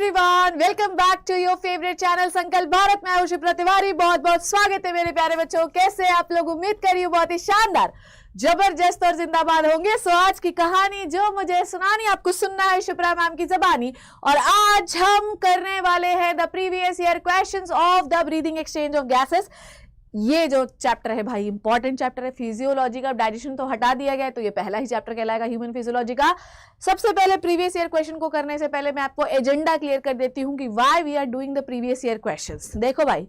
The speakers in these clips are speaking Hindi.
Everyone, welcome back to your favourite channel Sankalp Bharat. मैं हूं शिप्रा तिवारी। बहुत बहुत स्वागत है मेरे प्यारे बच्चों। कैसे आप लोग? उम्मीद करी बहुत ही शानदार, जबरदस्त और जिंदाबाद होंगे। सो आज की कहानी जो मुझे सुनानी, आपको सुनना है शिप्रा मैम की जबानी। और आज हम करने वाले हैं the previous year questions of the breathing exchange of gases. ये जो चैप्टर है भाई, इंपॉर्टेंट चैप्टर है। फिजियोलॉजी का डाइजेशन तो हटा दिया गया है, तो ये पहला ही चैप्टर कहलाएगा ह्यूमन फिजियोलॉजी का। सबसे पहले प्रीवियस ईयर क्वेश्चन को करने से पहले मैं आपको एजेंडा क्लियर कर देती हूँ कि why we are doing the previous year questions. देखो भाई,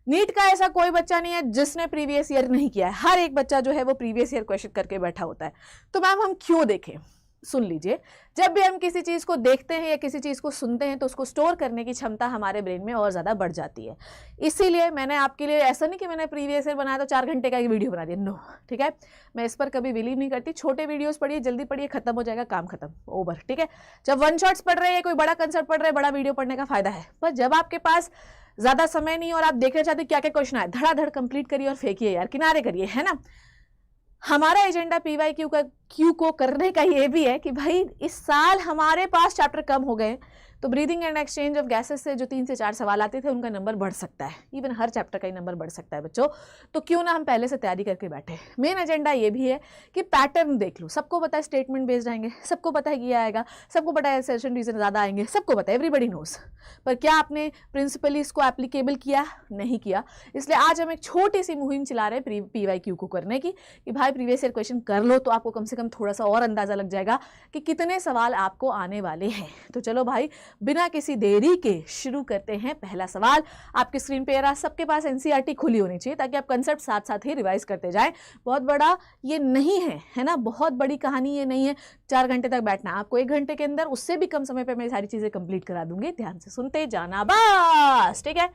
नीट का ऐसा कोई बच्चा नहीं है जिसने प्रीवियस ईयर नहीं किया है। हर एक बच्चा जो है वो प्रीवियस ईयर क्वेश्चन करके बैठा होता है। तो मैम हम क्यों देखें? सुन लीजिए, जब भी हम किसी चीज़ को देखते हैं या किसी चीज़ को सुनते हैं तो उसको स्टोर करने की क्षमता हमारे ब्रेन में और ज़्यादा बढ़ जाती है। इसीलिए मैंने आपके लिए, ऐसा नहीं कि मैंने प्रीवियस ईयर बनाया तो 4 घंटे का एक वीडियो बना दिया, नो, ठीक है। मैं इस पर कभी बिलीव नहीं करती। छोटे वीडियोस पढ़िए, जल्दी पढ़िए, खत्म हो जाएगा, काम खत्म, ओवर, ठीक है। जब वन शॉट्स पढ़ रहे हैं, कोई बड़ा कंसेप्ट पढ़ रहे हैं, बड़ा वीडियो पढ़ने का फायदा है। पर जब आपके पास ज़्यादा समय नहीं और आप देखना चाहते क्या क्या क्वेश्चन आए, धड़ाधड़ कंप्लीट करिए और फेंकिए यार, किनारे करिए, है ना। हमारा एजेंडा PYQ को करने का ये भी है कि भाई इस साल हमारे पास चैप्टर कम हो गए, तो breathing and exchange of gases से जो 3 से 4 सवाल आते थे उनका नंबर बढ़ सकता है। इवन हर चैप्टर का ही नंबर बढ़ सकता है बच्चों। तो क्यों ना हम पहले से तैयारी करके बैठे। मेन एजेंडा ये भी है कि पैटर्न देख लो। सबको पता है स्टेटमेंट बेस्ड आएंगे, सबको पता है कि ये आएगा, सबको पता है सेशन रीजन ज़्यादा आएंगे, सबको पता है, एवरीबडी नोज। पर क्या आपने प्रिंसिपली इसको एप्लीकेबल किया? नहीं किया। इसलिए आज हम एक छोटी सी मुहिम चला रहे हैं PYQ को करने की, कि भाई प्रीवियस ईयर क्वेश्चन कर लो तो आपको कम से कम थोड़ा सा और अंदाजा लग जाएगा कि कितने सवाल आपको आने वाले हैं। तो चलो भाई, बिना किसी देरी के शुरू करते हैं। पहला सवाल आपके स्क्रीन पे रहा। सबके पास NCERT खुली होनी चाहिए ताकि आप कंसेप्ट साथ साथ ही रिवाइज करते जाएं। बहुत बड़ा ये नहीं है ना, बहुत बड़ी कहानी ये नहीं है 4 घंटे तक बैठना। आपको 1 घंटे के अंदर, उससे भी कम समय पे मैं सारी चीजें कंप्लीट करा दूंगी। ध्यान से सुनते जाना बस, ठीक है।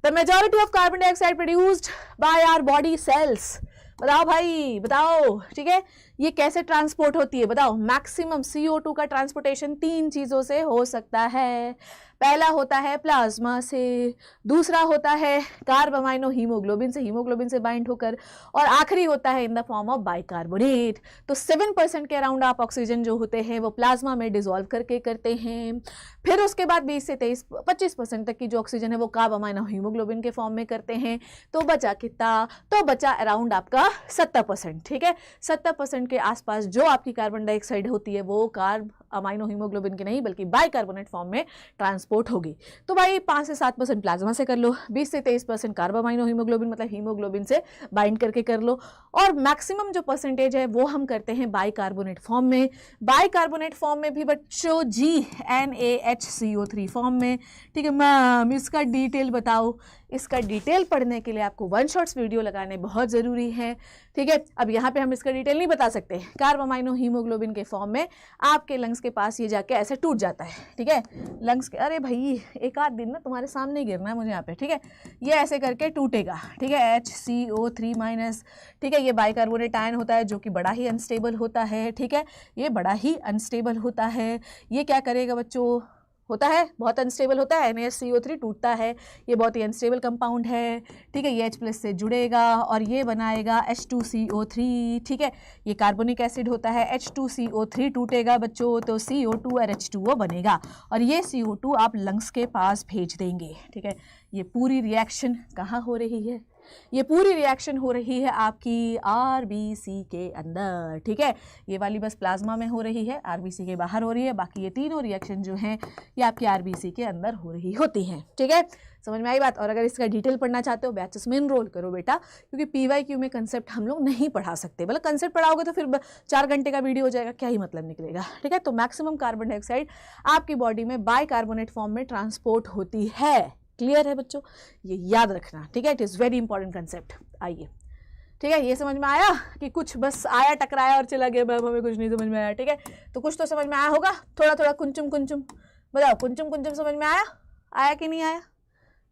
The majority of carbon dioxide produced by our body cells. बताओ भाई, बताओ, ठीक है, ये कैसे ट्रांसपोर्ट होती है? बताओ। मैक्सिमम CO2 का ट्रांसपोर्टेशन 3 चीज़ों से हो सकता है। पहला होता है प्लाज्मा से, दूसरा होता है कार्बामाइनो हीमोग्लोबिन से, हीमोग्लोबिन से बाइंड होकर, और आखिरी होता है in the form of bicarbonate. तो 7% के अराउंड आप ऑक्सीजन जो होते हैं वो प्लाज्मा में डिसॉल्व करके करते हैं। फिर उसके बाद 20 से 25% तक की जो ऑक्सीजन है वो कार्बामाइनो हीमोग्लोबिन के फॉर्म में करते हैं। तो बचा कितना? तो बचा अराउंड आपका 70%, ठीक है। 70% के आसपास जो आपकी कार्बन डाइऑक्साइड होती है वो कार्ब अमाइनो हीमोग्लोबिन की नहीं बल्कि बाइकार्बोनेट फॉर्म में ट्रांसपोर्ट होगी। तो भाई 5 से 7% प्लाज्मा से कर लो, 20 से 23% कार्ब अमाइनो हीमोग्लोबिन मतलब हीमोग्लोबिन से बाइंड करके कर लो, और मैक्सिमम जो परसेंटेज है वो हम करते हैं बाइकार्बोनेट फॉर्म में। बाइकार्बोनेट फॉर्म में भी बच्चों GNaHCO3 फॉर्म में, ठीक है। मैम इसका डिटेल बताओ। इसका डिटेल पढ़ने के लिए आपको 1 शॉट्स वीडियो लगाने बहुत ज़रूरी है, ठीक है। अब यहाँ पे हम इसका डिटेल नहीं बता सकते। कार्ब अमाइनो हीमोग्लोबिन के फॉर्म में आपके लंग्स के पास ये जाके ऐसे टूट जाता है, ठीक है। लंग्स के, अरे भाई एक आध दिन ना तुम्हारे सामने गिरना है मुझे यहाँ पे, ठीक है। ये ऐसे करके टूटेगा, ठीक है। HCO3-, ठीक है। ये बाइकार्बोनेट आयन होता है जो कि बड़ा ही अनस्टेबल होता है, ठीक है। ये बड़ा ही अनस्टेबल होता है। ये क्या करेगा बच्चों? होता है बहुत अनस्टेबल होता है। NaHCO3 टूटता है, ये बहुत ही अनस्टेबल कंपाउंड है, ठीक है। ये H+ से जुड़ेगा और ये बनाएगा H2CO3, ठीक है। ये कार्बोनिक एसिड होता है। H2CO3 टूटेगा बच्चों तो CO2 और H2O बनेगा, और ये CO2 आप लंग्स के पास भेज देंगे, ठीक है। ये पूरी रिएक्शन कहाँ हो रही है? ये पूरी रिएक्शन हो रही है आपकी RBC के अंदर, ठीक है। ये वाली बस प्लाज्मा में हो रही है, RBC के बाहर हो रही है। बाकी ये तीनों रिएक्शन जो हैं ये आपकी RBC के अंदर हो रही होती हैं, ठीक है। समझ में आई बात? और अगर इसका डिटेल पढ़ना चाहते हो बैचेस में इनरोल करो बेटा, क्योंकि PYQ में कंसेप्ट हम लोग नहीं पढ़ा सकते। मतलब कंसेप्ट पढ़ाओगे तो फिर 4 घंटे का वीडियो हो जाएगा, क्या ही मतलब निकलेगा, ठीक है। तो मैक्सिमम कार्बन डाइऑक्साइड आपकी बॉडी में बाइकार्बोनेट फॉर्म में ट्रांसपोर्ट होती है। क्लियर है बच्चों? ये याद रखना, ठीक है। It is very important concept. आइए, ठीक है। ये समझ में आया कि कुछ बस आया, टकराया और चला गया, मैम हमें कुछ नहीं समझ में आया, ठीक है। तो कुछ तो समझ में आया होगा, थोड़ा थोड़ा कुंचुम कुंचुम। बताओ, कुंचुम कुंचुम समझ में आया? आया कि नहीं आया?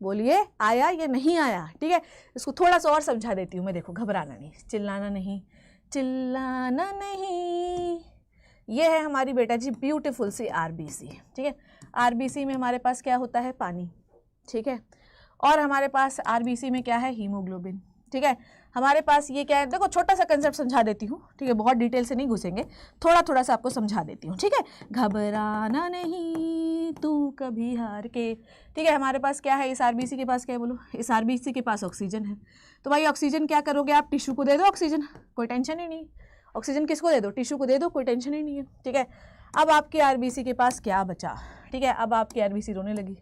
बोलिए, आया या नहीं आया, ठीक है। इसको थोड़ा सा और समझा देती हूँ मैं। देखो, घबराना नहीं, चिल्लाना नहीं, चिल्लाना नहीं। ये है हमारी बेटा जी ब्यूटीफुल सी RBC, ठीक है। RBC में हमारे पास क्या होता है? पानी, ठीक है। और हमारे पास RBC में क्या है? हीमोग्लोबिन, ठीक है। हमारे पास ये क्या है? देखो छोटा सा कंसेप्ट समझा देती हूँ, ठीक है। बहुत डिटेल से नहीं घुसेंगे, थोड़ा थोड़ा सा आपको समझा देती हूँ, ठीक है। घबराना नहीं, तू कभी हार के। ठीक है, हमारे पास क्या है, इस आरबीसी के पास क्या है बोलो, इस आरबीसी के पास ऑक्सीजन है। तो भाई ऑक्सीजन क्या करोगे आप, टिश्यू को दे दो ऑक्सीजन, कोई टेंशन ही नहीं। ऑक्सीजन किसको दे दो, टिश्यू को दे दो, कोई टेंशन ही नहीं है। ठीक है, अब आपकी आरबीसी के पास क्या बचा। ठीक है, अब आपकी आरबीसी रोने लगी।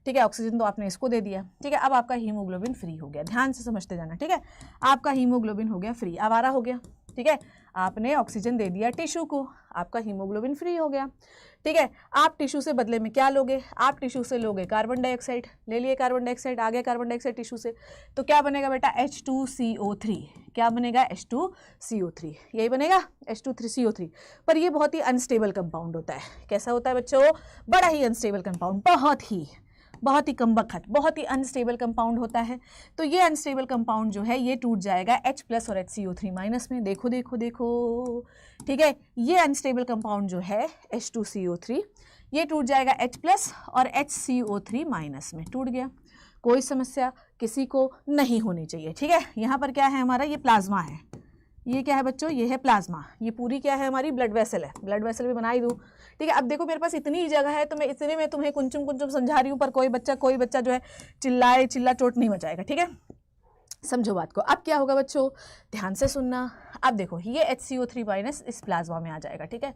ठीक है, ऑक्सीजन तो आपने इसको दे दिया। ठीक है, अब आपका हीमोग्लोबिन फ्री हो गया, ध्यान से समझते जाना। ठीक है, आपका हीमोग्लोबिन हो गया फ्री, आवारा हो गया। ठीक है, आपने ऑक्सीजन दे दिया टिश्यू को, आपका हीमोग्लोबिन फ्री हो गया। ठीक है, आप टिश्यू से बदले में क्या लोगे, आप टिश्यू से लोगे कार्बन डाइऑक्साइड, ले लिए कार्बन डाइऑक्साइड, आ गया कार्बन डाइऑक्साइड टिश्यू से, तो क्या बनेगा बेटा H2CO3। क्या बनेगा, H2CO3, यही बनेगा H2CO3। पर ये बहुत ही अनस्टेबल कंपाउंड होता है। कैसा होता है बच्चों, बड़ा ही अनस्टेबल कंपाउंड, बहुत ही कम बखत, बहुत ही अनस्टेबल कंपाउंड होता है। तो ये अनस्टेबल कंपाउंड जो है ये टूट जाएगा H+ और HCO3- में। देखो देखो देखो, ठीक है, ये अनस्टेबल कंपाउंड जो है H2CO3 ये टूट जाएगा H+ और HCO3- में, टूट गया। कोई समस्या किसी को नहीं होनी चाहिए। ठीक है, यहाँ पर क्या है हमारा, ये प्लाज्मा है, ये क्या है बच्चों, ये है प्लाज्मा, ये पूरी क्या है हमारी ब्लड वेसल है। ब्लड वेसल भी बना ही दूँ। ठीक है, अब देखो मेरे पास इतनी ही जगह है तो मैं इतने में तुम्हें कुंचुम कुंचुम समझा रही हूँ, पर कोई बच्चा जो है चिल्ला चोट नहीं मचाएगा। ठीक है, समझो बात को। अब क्या होगा बच्चों, ध्यान से सुनना। अब देखो ये HCO3- इस प्लाज्मा में आ जाएगा। ठीक है,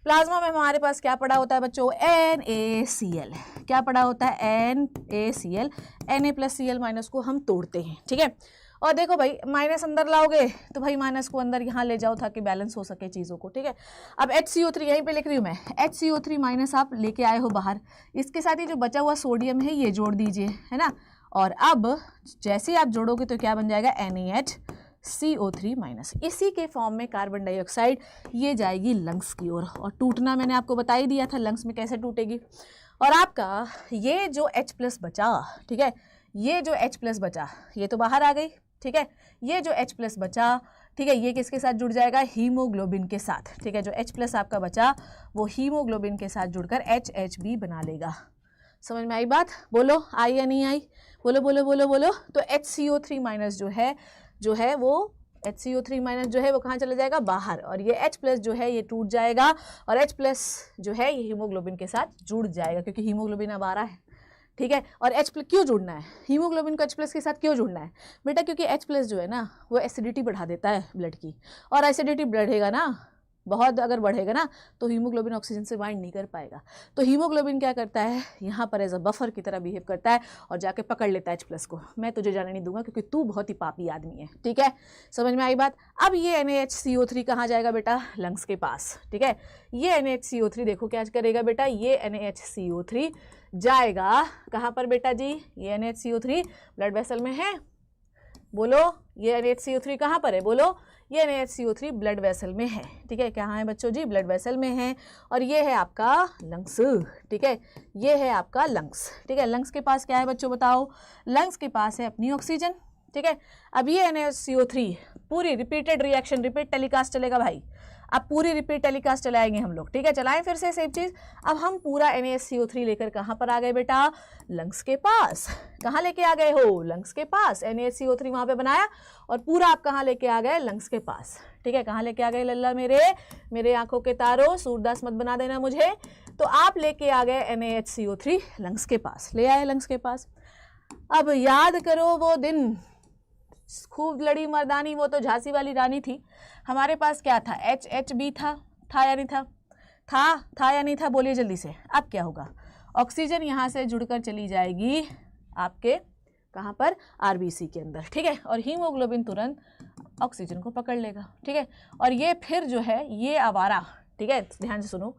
प्लाज्मा में हमारे पास क्या पड़ा होता है बच्चों, NaCl। क्या पड़ा होता है, NaCl। Na+Cl- को हम तोड़ते हैं। ठीक है, और देखो भाई माइनस अंदर लाओगे तो भाई माइनस को अंदर यहाँ ले जाओ ताकि बैलेंस हो सके चीज़ों को। ठीक है, अब HCO3 यहीं पे लिख रही हूँ मैं, HCO3- आप लेके आए हो बाहर, इसके साथ ही जो बचा हुआ सोडियम है ये जोड़ दीजिए, है ना। और अब जैसे आप जोड़ोगे तो क्या बन जाएगा, NaHCO3-। इसी के फॉर्म में कार्बन डाइऑक्साइड ये जाएगी लंग्स की ओर, और टूटना मैंने आपको बता ही दिया था लंग्स में कैसे टूटेगी। और आपका ये जो H+ बचा, ठीक है, ये जो H+ बचा ये तो बाहर आ गई। ठीक है, ये जो H+ बचा, ठीक है, ये किसके साथ जुड़ जाएगा, हीमोग्लोबिन के साथ। ठीक है, जो H+ आपका बचा वो हीमोग्लोबिन के साथ जुड़कर HHB बना लेगा। समझ में आई बात, बोलो आई या नहीं आई, बोलो बोलो बोलो बोलो। तो HCO3- जो है वो HCO3- जो है वो कहाँ चला जाएगा, बाहर, और ये H+ जो है ये टूट जाएगा, और H+ जो है ये हीमोग्लोबिन के साथ जुड़ जाएगा, क्योंकि हीमोग्लोबिन अब आ रहा है। ठीक है, और H+ क्यों जुड़ना है, हीमोग्लोबिन को H+ के साथ क्यों जुड़ना है बेटा, क्योंकि H+ जो है ना वो एसिडिटी बढ़ा देता है ब्लड की, और एसिडिटी बढ़ेगा ना, बहुत अगर बढ़ेगा ना तो हीमोग्लोबिन ऑक्सीजन से बाइंड नहीं कर पाएगा। तो हीमोग्लोबिन क्या करता है, यहाँ पर एज अ बफर की तरह बिहेव करता है और जाके पकड़ लेता है H+ को। मैं तुझे जाने नहीं दूंगा क्योंकि तू बहुत ही पापी आदमी है। ठीक है, समझ में आई बात। अब ये NaHCO3 कहाँ जाएगा बेटा, लंग्स के पास। ठीक है, ये NaHCO3 देखो क्या करेगा बेटा, ये NaHCO3 जाएगा कहाँ पर बेटा जी, ये NaHCO3 ब्लड वेसल में है, बोलो ये NaHCO3 कहाँ पर है, बोलो ये NaHCO3 ब्लड वेसल में है। ठीक है, कहाँ है बच्चों जी, ब्लड वेसल में है, और ये है आपका लंग्स। ठीक है, ये है आपका लंग्स। ठीक है, लंग्स के पास क्या है बच्चों बताओ, लंग्स के पास है अपनी ऑक्सीजन। ठीक है, अब ये NaHCO3 पूरी रिपीटेड रिएक्शन, रिपीट टेलीकास्ट चलेगा भाई, अब पूरी रिपीट टेलीकास्ट चलाएंगे हम लोग। ठीक है, चलाएं फिर से सेम चीज़। अब हम पूरा NaHCO3 लेकर कहाँ पर आ गए बेटा, लंग्स के पास। कहाँ लेके आ गए हो, लंग्स के पास। NaHCO3 वहाँ पे बनाया और पूरा आप कहाँ लेके आ गए, लंग्स के पास। ठीक है, कहाँ लेके आ गए लल्ला मेरे आंखों के तारों, सूरदास मत बना देना मुझे। तो आप लेके आ गए NaHCO3 लंग्स के पास, ले आए लंग्स के पास। अब याद करो वो दिन, खूब लड़ी मर्दानी, वो तो झांसी वाली रानी थी। हमारे पास क्या था, HHB था या नहीं था, था या नहीं था, बोलिए जल्दी से। अब क्या होगा, ऑक्सीजन यहाँ से जुड़कर चली जाएगी आपके कहाँ पर, आरबीसी के अंदर। ठीक है, और हीमोग्लोबिन तुरंत ऑक्सीजन को पकड़ लेगा। ठीक है, और ये फिर जो है ये आवारा, ठीक है, ध्यान से सुनो,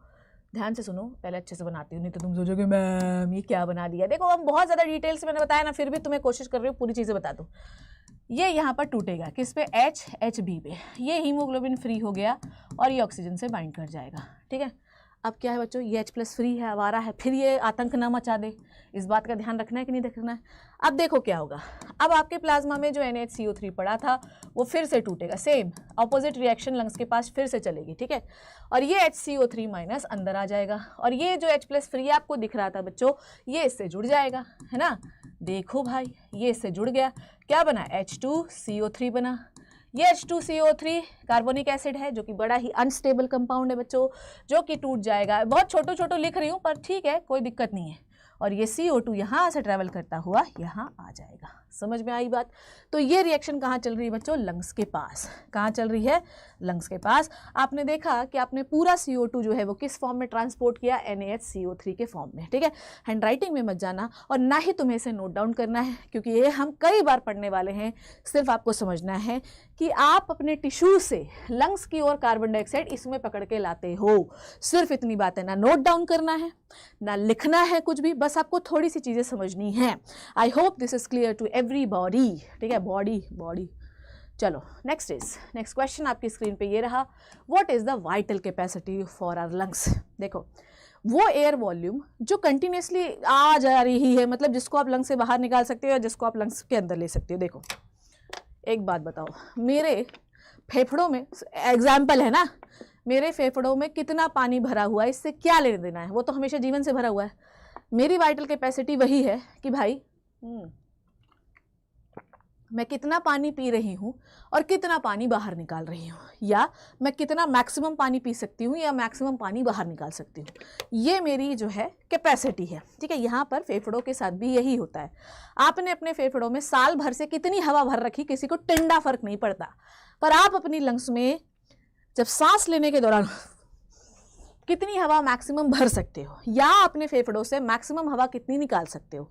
ध्यान से सुनो, पहले अच्छे से बनाती हूँ नहीं तो तुम सोचोगे मैम ये क्या बना दिया। देखो हम बहुत ज़्यादा डिटेल्स मैंने बताया ना, फिर भी तुम्हें कोशिश कर रही हूँ पूरी चीज़ें बता दूँ। ये यहाँ पर टूटेगा किस पे, HHB पे। ये हीमोग्लोबिन फ्री हो गया और ये ऑक्सीजन से बाइंड कर जाएगा। ठीक है, अब क्या है बच्चों, ये H+ फ्री है, आवारा है, फिर ये आतंक ना मचा दे, इस बात का ध्यान रखना है कि नहीं रखना है। अब देखो क्या होगा, अब आपके प्लाज्मा में जो NaHCO3 पड़ा था वो फिर से टूटेगा, सेम ऑपोजिट रिएक्शन लंग्स के पास फिर से चलेगी। ठीक है, और ये HCO3- अंदर आ जाएगा, और ये जो H+ फ्री आपको दिख रहा था बच्चों ये इससे जुड़ जाएगा, है ना। देखो भाई ये इससे जुड़ गया, क्या बना, H2CO3 बना। ये H2CO3 कार्बोनिक एसिड है जो कि बड़ा ही अनस्टेबल कंपाउंड है बच्चों, जो कि टूट जाएगा। बहुत छोटो छोटो लिख रही हूँ पर ठीक है, कोई दिक्कत नहीं है। और ये CO2 यहाँ से ट्रैवल करता हुआ यहाँ आ जाएगा। समझ में आई बात? तो ये रिएक्शन कहाँ चल रही है बच्चों? लंग्स के पास। कहाँ चल रही है? लंग्स के पास। आपने देखा कि आपने पूरा CO2 जो है वो किस फॉर्म में ट्रांसपोर्ट किया? NaHCO3 के फॉर्म में, ठीक है। हैंड राइटिंग में मत जाना और ना ही तुम्हें इसे नोट डाउन करना है, क्योंकि ये हम कई बार पढ़ने वाले हैं। सिर्फ आपको समझना है कि आप अपने टिश्यू से लंग्स की ओर कार्बन डाइऑक्साइड इसमें पकड़ के लाते हो। सिर्फ इतनी बात है, ना नोट डाउन करना है ना लिखना है कुछ भी, बस आपको थोड़ी सी चीज़ें समझनी है। I hope this is clear to everybody, ठीक है। बॉडी। चलो नेक्स्ट क्वेश्चन आपकी स्क्रीन पे ये रहा, what is the vital capacity for our lungs. देखो, वो एयर वॉल्यूम जो कंटिन्यूसली आ जा रही है, मतलब जिसको आप लंग्स से बाहर निकाल सकते हो या जिसको आप लंग्स के अंदर ले सकते हो। देखो एक बात बताओ, मेरे फेफड़ों में, एग्जाम्पल है ना, मेरे फेफड़ों में कितना पानी भरा हुआ है, इससे क्या लेने देना है? वो तो हमेशा जीवन से भरा हुआ है। मेरी वाइटल कैपेसिटी वही है कि भाई मैं कितना पानी पी रही हूँ और कितना पानी बाहर निकाल रही हूँ, या मैं कितना मैक्सिमम पानी पी सकती हूँ या मैक्सिमम पानी बाहर निकाल सकती हूँ। ये मेरी जो है कैपेसिटी है, ठीक है। यहाँ पर फेफड़ों के साथ भी यही होता है। आपने अपने फेफड़ों में साल भर से कितनी हवा भर रखी, किसी को टिंडा फर्क नहीं पड़ता, पर आप अपनी लंग्स में जब सांस लेने के दौरान कितनी हवा मैक्सिमम भर सकते हो, या अपने फेफड़ों से मैक्सिमम हवा कितनी निकाल सकते हो,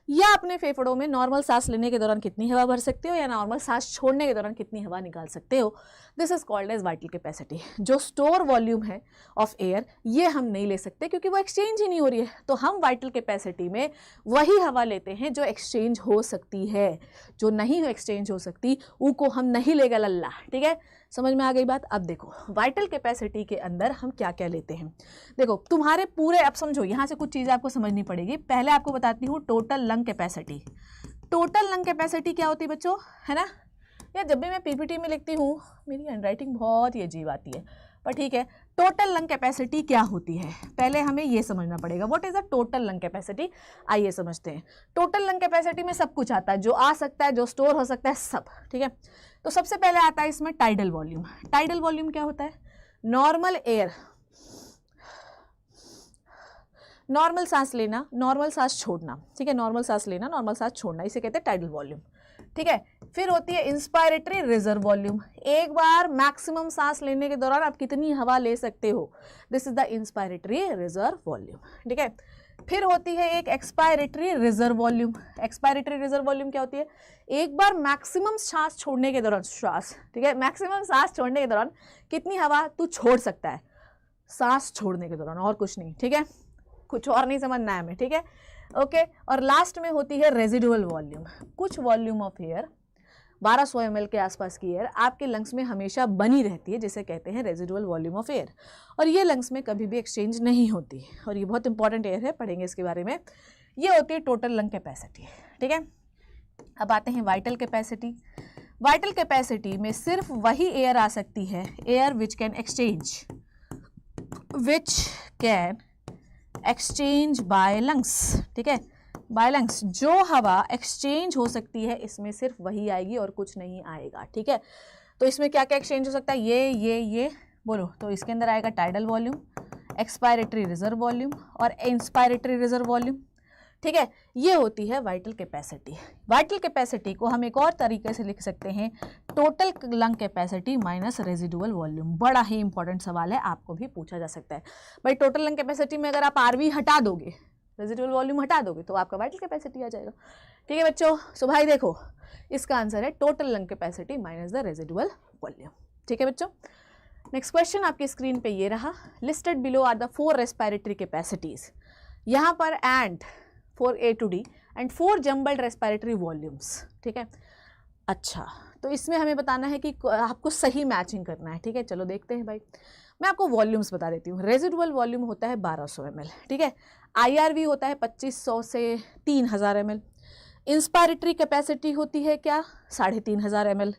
या अपने फेफड़ों में नॉर्मल सांस लेने के दौरान कितनी हवा भर सकते हो या नॉर्मल सांस छोड़ने के दौरान कितनी हवा निकाल सकते हो, this is called as vital capacity. जो स्टोर वॉल्यूम है ऑफ एयर, ये हम नहीं ले सकते क्योंकि वो एक्सचेंज ही नहीं हो रही है। तो हम वाइटल कैपेसिटी में वही हवा लेते हैं जो एक्सचेंज हो सकती है, जो नहीं एक्सचेंज हो सकती उनको हम नहीं लेगा लल्ला, ठीक है। समझ में आ गई बात? अब देखो वाइटल कैपेसिटी के अंदर हम क्या क्या लेते हैं। देखो तुम्हारे पूरे, अब समझो यहाँ से कुछ चीज़ें आपको समझनी पड़ेगी। पहले आपको बताती हूँ total lung capacity. Total lung capacity क्या होती है बच्चों, है ना? या जब भी मैं PPT में लिखती हूँ, मेरी हैंडराइटिंग बहुत ही अजीब आती है, पर ठीक है। टोटल लंग कैपेसिटी क्या होती है, पहले हमें ये समझना पड़ेगा। What is the total lung capacity? आइए समझते हैं। टोटल लंग कैपेसिटी में सब कुछ आता है, जो आ सकता है, जो स्टोर हो सकता है, सब, ठीक है। तो सबसे पहले आता है इसमें टाइडल वॉल्यूम। टाइडल वॉल्यूम क्या होता है? नॉर्मल एयर, नॉर्मल सांस लेना, नॉर्मल सांस छोड़ना, ठीक है। नॉर्मल सांस लेना, नॉर्मल सांस छोड़ना, इसे कहते हैं टाइडल वॉल्यूम, ठीक है। फिर होती है इंस्पायरेटरी रिजर्व वॉल्यूम। एक बार मैक्सिमम सांस लेने के दौरान आप कितनी हवा ले सकते हो, this is the inspiratory reserve volume, ठीक है। फिर होती है एक expiratory reserve volume. Expiratory reserve volume क्या होती है? एक बार मैक्सिमम सांस छोड़ने के दौरान, ठीक है, मैक्सिमम सांस छोड़ने के दौरान कितनी हवा तू छोड़ सकता है, सांस छोड़ने के दौरान, और कुछ नहीं, ठीक है। कुछ और नहीं समझना है हमें, ठीक है, ओके। और लास्ट में होती है रेजिडुअल वॉल्यूम। कुछ वॉल्यूम ऑफ एयर, 1200 ml के आसपास की एयर आपके लंग्स में हमेशा बनी रहती है, जिसे कहते हैं रेजिडुअल वॉल्यूम ऑफ एयर, और ये लंग्स में कभी भी एक्सचेंज नहीं होती, और ये बहुत इंपॉर्टेंट एयर है, पढ़ेंगे इसके बारे में। ये होती है टोटल लंग कैपेसिटी, ठीक है। अब आते हैं वाइटल कैपेसिटी। वाइटल कैपेसिटी में सिर्फ वही एयर आ सकती है, air which can exchange by lungs, ठीक है, बाय लंग्स। जो हवा एक्सचेंज हो सकती है इसमें सिर्फ वही आएगी और कुछ नहीं आएगा, ठीक है। तो इसमें क्या क्या एक्सचेंज हो सकता है? ये बोलो। तो इसके अंदर आएगा tidal volume, expiratory reserve volume और इंस्पायरेटरी रिजर्व वॉल्यूम, ठीक है। ये होती है वाइटल कैपेसिटी। वाइटल कैपेसिटी को हम एक और तरीके से लिख सकते हैं, total lung capacity minus residual volume. बड़ा ही इंपॉर्टेंट सवाल है, आपको भी पूछा जा सकता है। भाई टोटल लंग कैपेसिटी में अगर आप RV हटा दोगे, रेजिडुअल वॉल्यूम हटा दोगे, तो आपका वाइटल कैपेसिटी आ जाएगा, ठीक है बच्चों। सो भाई देखो इसका आंसर है total lung capacity minus the residual volume, ठीक है बच्चों। नेक्स्ट क्वेश्चन आपकी स्क्रीन पे ये रहा, listed below are the 4 respiratory capacities. यहाँ पर and 4A to D and 4 jumbled respiratory volumes, ठीक है। अच्छा, तो इसमें हमें बताना है कि आपको सही मैचिंग करना है, ठीक है। चलो देखते हैं भाई, मैं आपको वॉल्यूम्स बता देती हूँ। रेजिडुअल वॉल्यूम होता है 1200 ml, ठीक है। IRV होता है 2500 से 3000 ml। इंस्पायरेटरी कैपेसिटी होती है क्या? 3500 ml,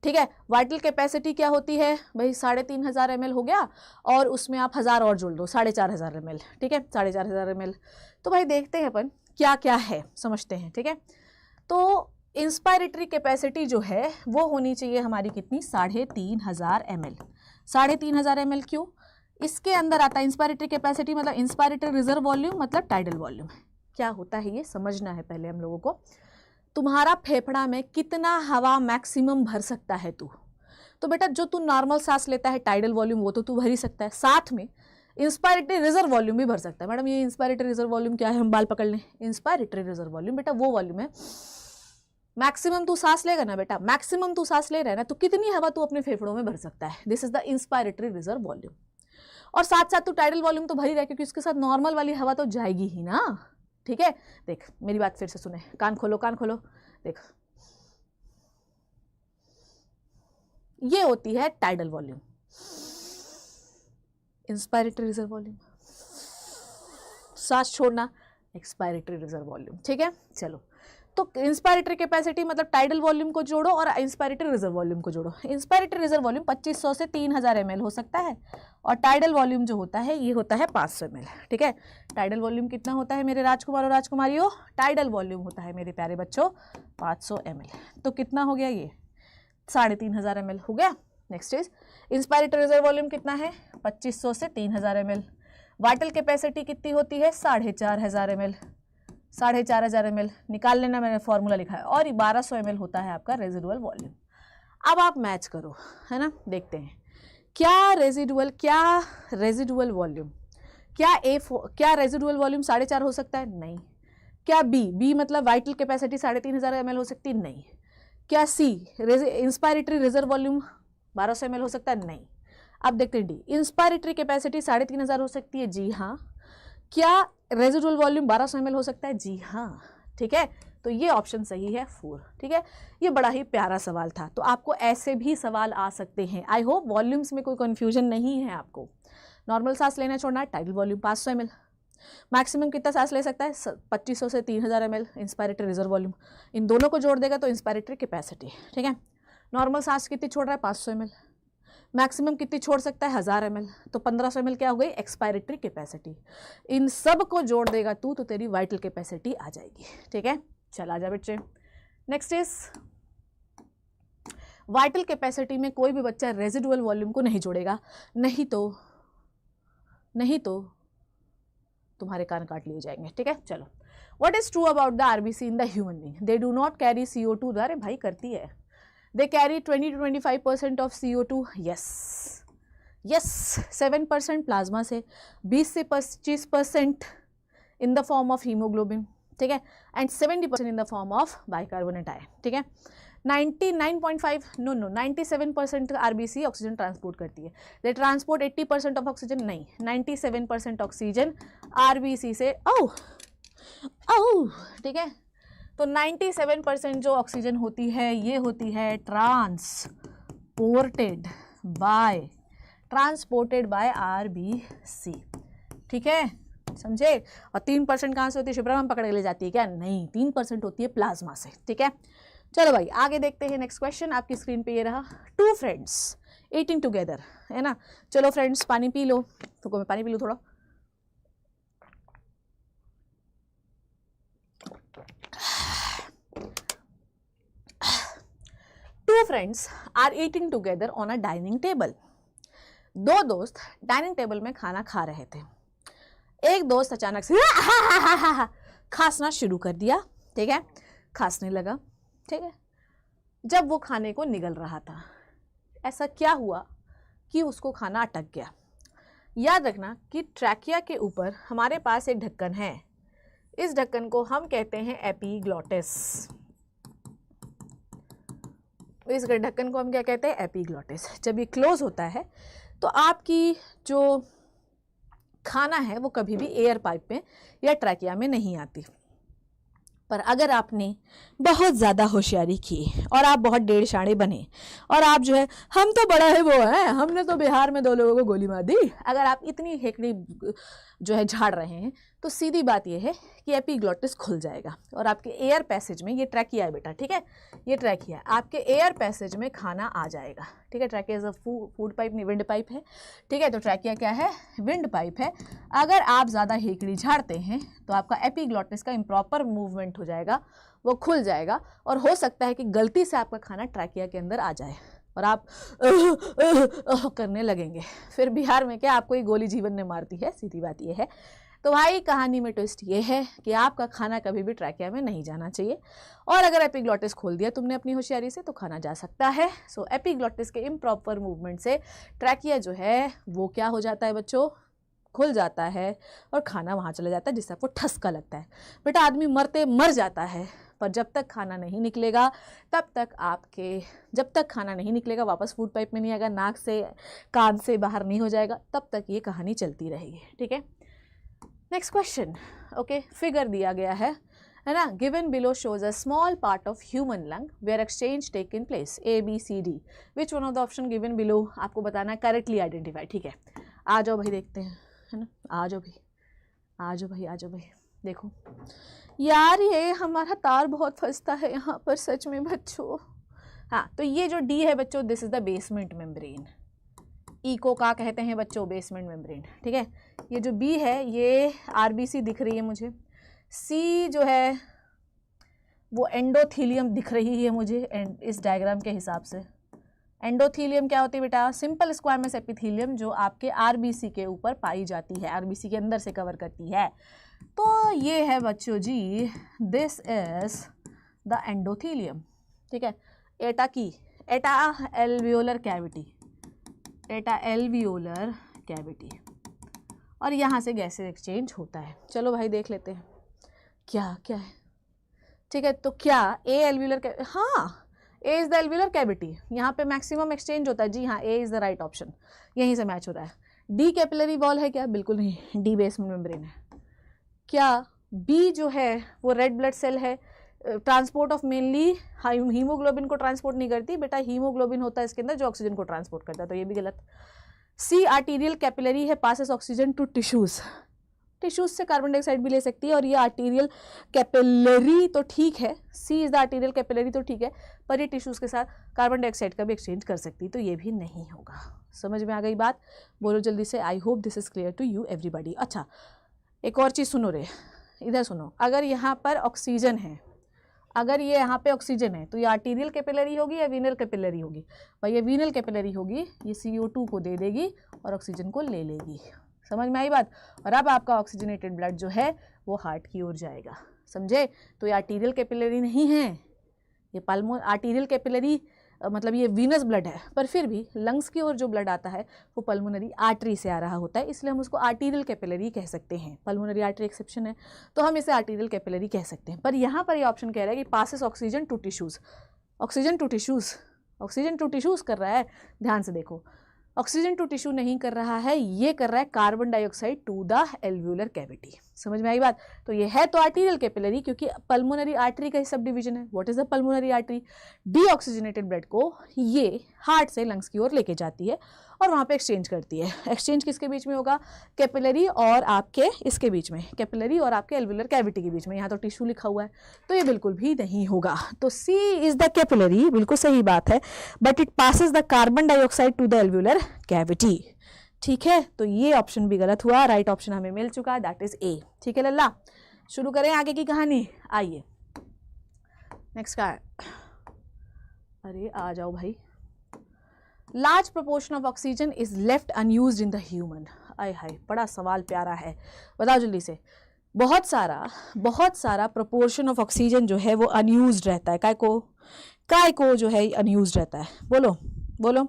ठीक है। वाइटल कैपेसिटी क्या होती है भाई? 3500 ml हो गया, और उसमें आप 1000 और जोड़ दो, 4500 ml, ठीक है, 4500 ml। तो भाई देखते हैं अपन क्या क्या है, समझते हैं, ठीक है। तो इंस्पायरेटरी कैपेसिटी जो है वो होनी चाहिए हमारी कितनी? 3500 ml। 3500 ml क्यों? इसके अंदर आता है इंस्पायरेटरी कैपेसिटी मतलब इंस्पायरेटरी रिजर्व वॉल्यूम मतलब टाइडल वॉल्यूम। क्या होता है ये समझना है पहले हम लोगों को। तुम्हारा फेफड़ा में कितना हवा मैक्सिमम भर सकता है तू, तो बेटा जो तू नॉर्मल सांस लेता है टाइडल वॉल्यूम वो तो तू भर ही सकता है, साथ में इंस्पायरेटरी रिजर्व वॉल्यूम भी भर सकता है। मैडम ये इंस्पायरेटरी रिजर्व वॉल्यूम क्या है, हम बाल पकड़ लें। इंस्पायरेटरी रिजर्व वॉल्यूम बेटा वो वॉल्यूम है मैक्सिमम तू सांस लेगा ना बेटा, मैक्सिमम तू सांस ले रहा है ना, तो कितनी हवा तू अपने फेफड़ों में भर सकता है, this is the inspiratory reserve volume. और साथ साथ तू टाइडल वॉल्यूम तो भर ही रहा है क्योंकि उसके साथ नॉर्मल वाली हवा तो जाएगी ही ना, ठीक है। देख मेरी बात फिर से सुने, कान खोलो कान खोलो, देख ये होती है tidal volume, inspiratory reserve volume, सांस छोड़ना एक्सपायरेटरी रिजर्व वॉल्यूम, ठीक है। चलो तो इंस्पायरेटरी कैपेसिटी मतलब टाइडल वॉल्यूम को जोड़ो और इंस्पायरेटरी रिजर्व वॉल्यूम को जोड़ो। इंस्पायरेटरी रिजर्व वॉल्यूम 2500 से 3000 ml हो सकता है और टाइडल वॉल्यूम जो होता है ये होता है 500 ml, ठीक है। टाइडल वॉल्यूम कितना होता है मेरे राजकुमार और राजकुमारियों, टाइडल वॉल्यूम होता है मेरे प्यारे बच्चों 500 ml। तो कितना हो गया ये 3500 ml हो गया। Next is inspiratory reserve volume कितना है 2500 से 3000 ml। वाइटल कैपेसिटी कितनी होती है 4500 ml, 4500 ml निकाल लेना, मैंने फॉर्मूला लिखा है। और 1200 ml होता है आपका रेजिडुअल वॉल्यूम। अब आप मैच करो है ना, देखते हैं क्या रेजिडुअल वॉल्यूम, क्या रेजिडुअल वॉल्यूम 4.5 हो सकता है, नहीं। क्या बी मतलब वाइटल कैपेसिटी 3500 ml हो सकती है, नहीं। क्या सी इंस्पायरेटरी रिजर्व वॉल्यूम 1200 ml हो सकता है, नहीं। अब देखते हैं डी इंस्पायरेटरी कैपेसिटी 3500 हो सकती है, जी हाँ। क्या रेजिडुअल वॉल्यूम 1200 ml हो सकता है, जी हाँ, ठीक है। तो ये ऑप्शन सही है 4, ठीक है। ये बड़ा ही प्यारा सवाल था, तो आपको ऐसे भी सवाल आ सकते हैं। आई होप वॉल्यूम्स में कोई कन्फ्यूजन नहीं है आपको। नॉर्मल सांस लेना छोड़ना है, टाइडल वॉल्यूम 500 ml, मैक्सिमम कितना सांस ले सकता है 2500 से 3000 ml इंस्पायरेटरी रिजर्व वॉल्यूम, इन दोनों को जोड़ देगा तो इंस्पायरेटरी कैपेसिटी, ठीक है। नॉर्मल सांस कितनी छोड़ रहा है 500 ml, मैक्सिमम कितनी छोड़ सकता है 1000 ml, तो 1500 ml क्या हो गई एक्सपायरेटरी कैपेसिटी। इन सब को जोड़ देगा तू तो तेरी वाइटल कैपेसिटी आ जाएगी, ठीक है। चल आ जा बच्चे। नेक्स्ट इज वाइटल कैपेसिटी में कोई भी बच्चा रेजिडुअल वॉल्यूम को नहीं जोड़ेगा, नहीं तो तुम्हारे कान काट लिए जाएंगे, ठीक है। चलो what is true about the RBC in the human being, they do not carry CO2, अरे भाई करती है, they carry 20 to 25% of CO2, yes 7% plasma से, 20 से 25% in the form of haemoglobin, ठीक है, and 70% in the form of bicarbonate ion, ठीक है। 97% आरबीसी ऑक्सीजन ट्रांसपोर्ट करती है, दे ट्रांसपोर्ट 80% ऑफ ऑक्सीजन, नहीं 97% ऑक्सीजन आरबीसी से ठीक है। तो 97% जो ऑक्सीजन होती है ये होती है ट्रांसपोर्टेड बाय आरबीसी, ठीक है, समझे। और 3% कहाँ से होती है शिप्रा, हम पकड़ के ले जाती है क्या, नहीं 3% होती है प्लाज्मा से, ठीक है। चलो भाई आगे देखते हैं नेक्स्ट क्वेश्चन। आपकी स्क्रीन पे ये रहा, 2 फ्रेंड्स ईटिंग टुगेदर, है ना। चलो फ्रेंड्स पानी पी लो, तो मैं पानी पी लूँ थोड़ा। Two friends are eating together on a dining table. 2 दोस्त डाइनिंग टेबल में खाना खा रहे थे। एक दोस्त अचानक से खांसना शुरू कर दिया, ठीक है, खांसने लगा, ठीक है। जब वो खाने को निगल रहा था, ऐसा क्या हुआ कि उसको खाना अटक गया। याद रखना कि ट्रैकिया के ऊपर हमारे पास एक ढक्कन है, इस ढक्कन को हम कहते हैं एपीग्लॉटिस। इस ढक्कन को हम क्या कहते हैं, एपीग्लॉटिस। जब ये क्लोज होता है तो आपकी जो खाना है वो कभी भी एयर पाइप में या ट्रैकिया में नहीं आती। पर अगर आपने बहुत ज़्यादा होशियारी की और आप बहुत डेढ़ शाणे बने और आप जो है हम तो बड़ा है वो है, हमने तो बिहार में 2 लोगों को गोली मार दी, अगर आप इतनी हेकड़ी जो है झाड़ रहे हैं तो सीधी बात यह है कि एपीग्लॉटिस खुल जाएगा और आपके एयर पैसेज में, ये ट्रैकिया है बेटा, ठीक है, ये ट्रैकिया, आपके एयर पैसेज में खाना आ जाएगा, ठीक है। Trachea is a food pipe, नहीं विंड पाइप है, ठीक है। तो ट्रैकिया क्या है, विंड पाइप है। अगर आप ज़्यादा हेकड़ी झाड़ते हैं तो आपका एपीग्लॉटिस का इम्प्रॉपर मूवमेंट हो जाएगा, वो खुल जाएगा और हो सकता है कि गलती से आपका खाना ट्रैकिया के अंदर आ जाए और आप करने लगेंगे। फिर बिहार में क्या आपको ये गोली जीवन ने मारती है, सीधी बात ये है। तो भाई कहानी में ट्विस्ट ये है कि आपका खाना कभी भी ट्रैकिया में नहीं जाना चाहिए, और अगर एपिग्लॉटिस खोल दिया तुमने अपनी होशियारी से तो खाना जा सकता है। सो एपिग्लॉटिस के इम्प्रॉपर मूवमेंट से ट्रैकिया जो है वो क्या हो जाता है बच्चों, खुल जाता है और खाना वहाँ चला जाता है, जिससे आपको ठसका लगता है। बेटा आदमी मर जाता है, पर जब तक खाना नहीं निकलेगा तब तक जब तक खाना नहीं निकलेगा, वापस फूड पाइप में नहीं आएगा, नाक से कान से बाहर नहीं हो जाएगा, तब तक ये कहानी चलती रहेगी। ठीक है, नेक्स्ट क्वेश्चन। ओके, फिगर दिया गया है ना, given below shows a small part of human lung where exchange take in place, A B C D, which one of the option given below, आपको बताना है, करेक्टली आइडेंटिफाई। ठीक है, आ जाओ भाई देखते हैं, है ना, आ जाओ भाई, देखो यार ये हमारा तार बहुत फंसता है यहाँ पर सच में बच्चों। हाँ, तो ये जो डी है बच्चों, this is the basement membrane, E को क्या कहते हैं बच्चों, बेसमेंट मेम्ब्रेन। ठीक है, ये जो बी है ये आरबीसी दिख रही है मुझे, सी जो है वो एंडोथीलियम दिख रही है मुझे इस डायग्राम के हिसाब से। एंडोथीलियम क्या होती है बेटा, सिंपल स्क्वायमस एपिथीलियम, जो आपके आरबीसी के ऊपर पाई जाती है, आरबीसी के अंदर से कवर करती है। तो ये है बच्चों जी, दिस इज द एंडोथीलियम। ठीक है, एटा एल्वियोलर कैविटी, और यहाँ से गैसेज एक्सचेंज होता है। चलो भाई देख लेते हैं क्या है। ठीक है, तो क्या ए एल्वियोलर, हाँ A is the alveolar cavity, यहाँ पे मैक्सिमम एक्सचेंज होता है। जी हाँ, A is the right option, यहीं से मैच हो रहा है। डी कैपिलरी वॉल है क्या, बिल्कुल नहीं, डी बेसमेंट मेम्ब्रेन है। क्या बी जो है वो रेड ब्लड सेल है, ट्रांसपोर्ट ऑफ मेनली हीमोग्लोबिन को ट्रांसपोर्ट नहीं करती बेटा, हीमोग्लोबिन होता है इसके अंदर जो ऑक्सीजन को ट्रांसपोर्ट करता है, तो ये भी गलत। सी आर्टीरियल कैपिलरी है, पासेस ऑक्सीजन टू टिश्यूज से कार्बन डाइऑक्साइड भी ले सकती है, और ये आर्टीरियल कैपिलरी तो ठीक है, सी इज द आर्टीरियल कैपिलरी तो ठीक है, पर ये टिश्यूज के साथ कार्बन डाइऑक्साइड का भी एक्सचेंज कर सकती है, तो ये भी नहीं होगा। समझ में आ गई बात, बोलो जल्दी से। I hope this is clear to you everybody. अच्छा, एक और चीज़ सुनो रे, इधर सुनो, अगर यहाँ पर ऑक्सीजन है, तो ये आर्टीरियल कैपिलरी होगी या वीनल कैपिलरी होगी, भाई ये वीनल कैपिलरी होगी, ये CO2 को दे देगी और ऑक्सीजन को ले लेगी। समझ में आई बात। और अब आपका ऑक्सीजनेटेड ब्लड जो है वो हार्ट की ओर जाएगा, समझे। तो ये आर्टीरियल कैपिलरी नहीं है, ये आर्टीरियल कैपिलरी मतलब ये वीनस ब्लड है, पर फिर भी लंग्स की ओर जो ब्लड आता है वो पल्मोनरी आर्टरी से आ रहा होता है, इसलिए हम उसको आर्टीरियल कैपिलरी कह सकते हैं। पल्मोनरी आर्टरी एक्सेप्शन है, तो हम इसे आर्टीरियल कैपिलरी कह सकते हैं। पर यहाँ पर ये ऑप्शन कह रहा है कि पासेस ऑक्सीजन टू टिश्यूज़ कर रहा है। ध्यान से देखो, ऑक्सीजन टू टिश्यू नहीं कर रहा है, ये कर रहा है carbon dioxide to the alveolar cavity. समझ में आई बात। तो ये है तो आर्टीरियल कैपिलरी, क्योंकि पल्मोनरी आर्टरी का ही सब डिवीजन है। What is the pulmonary artery, deoxygenated blood को ये हार्ट से लंग्स की ओर लेके जाती है और वहाँ पे एक्सचेंज करती है। एक्सचेंज किसके बीच में होगा, कैपिलरी और आपके इसके बीच में, कैपिलरी और आपके एल्वियोलर कैविटी के बीच में। यहाँ तो टिश्यू लिखा हुआ है, तो ये बिल्कुल भी नहीं होगा। तो सी इज द कैपिलरी, बिल्कुल सही बात है, but it passes the carbon dioxide to the alveolar cavity. ठीक है, तो ये ऑप्शन भी गलत हुआ, राइट ऑप्शन हमें मिल चुका है, दैट इज ए। ठीक है लल्ला, शुरू करें आगे की कहानी। आइए नेक्स्ट का, अरे आ जाओ भाई। Large proportion of oxygen is left unused in the human. आय हाय, बड़ा सवाल प्यारा है, बताओ जल्दी से। बहुत सारा प्रोपोर्शन ऑफ ऑक्सीजन जो है वो अनयूज्ड रहता है। काय को जो है अनयूज्ड रहता है, बोलो।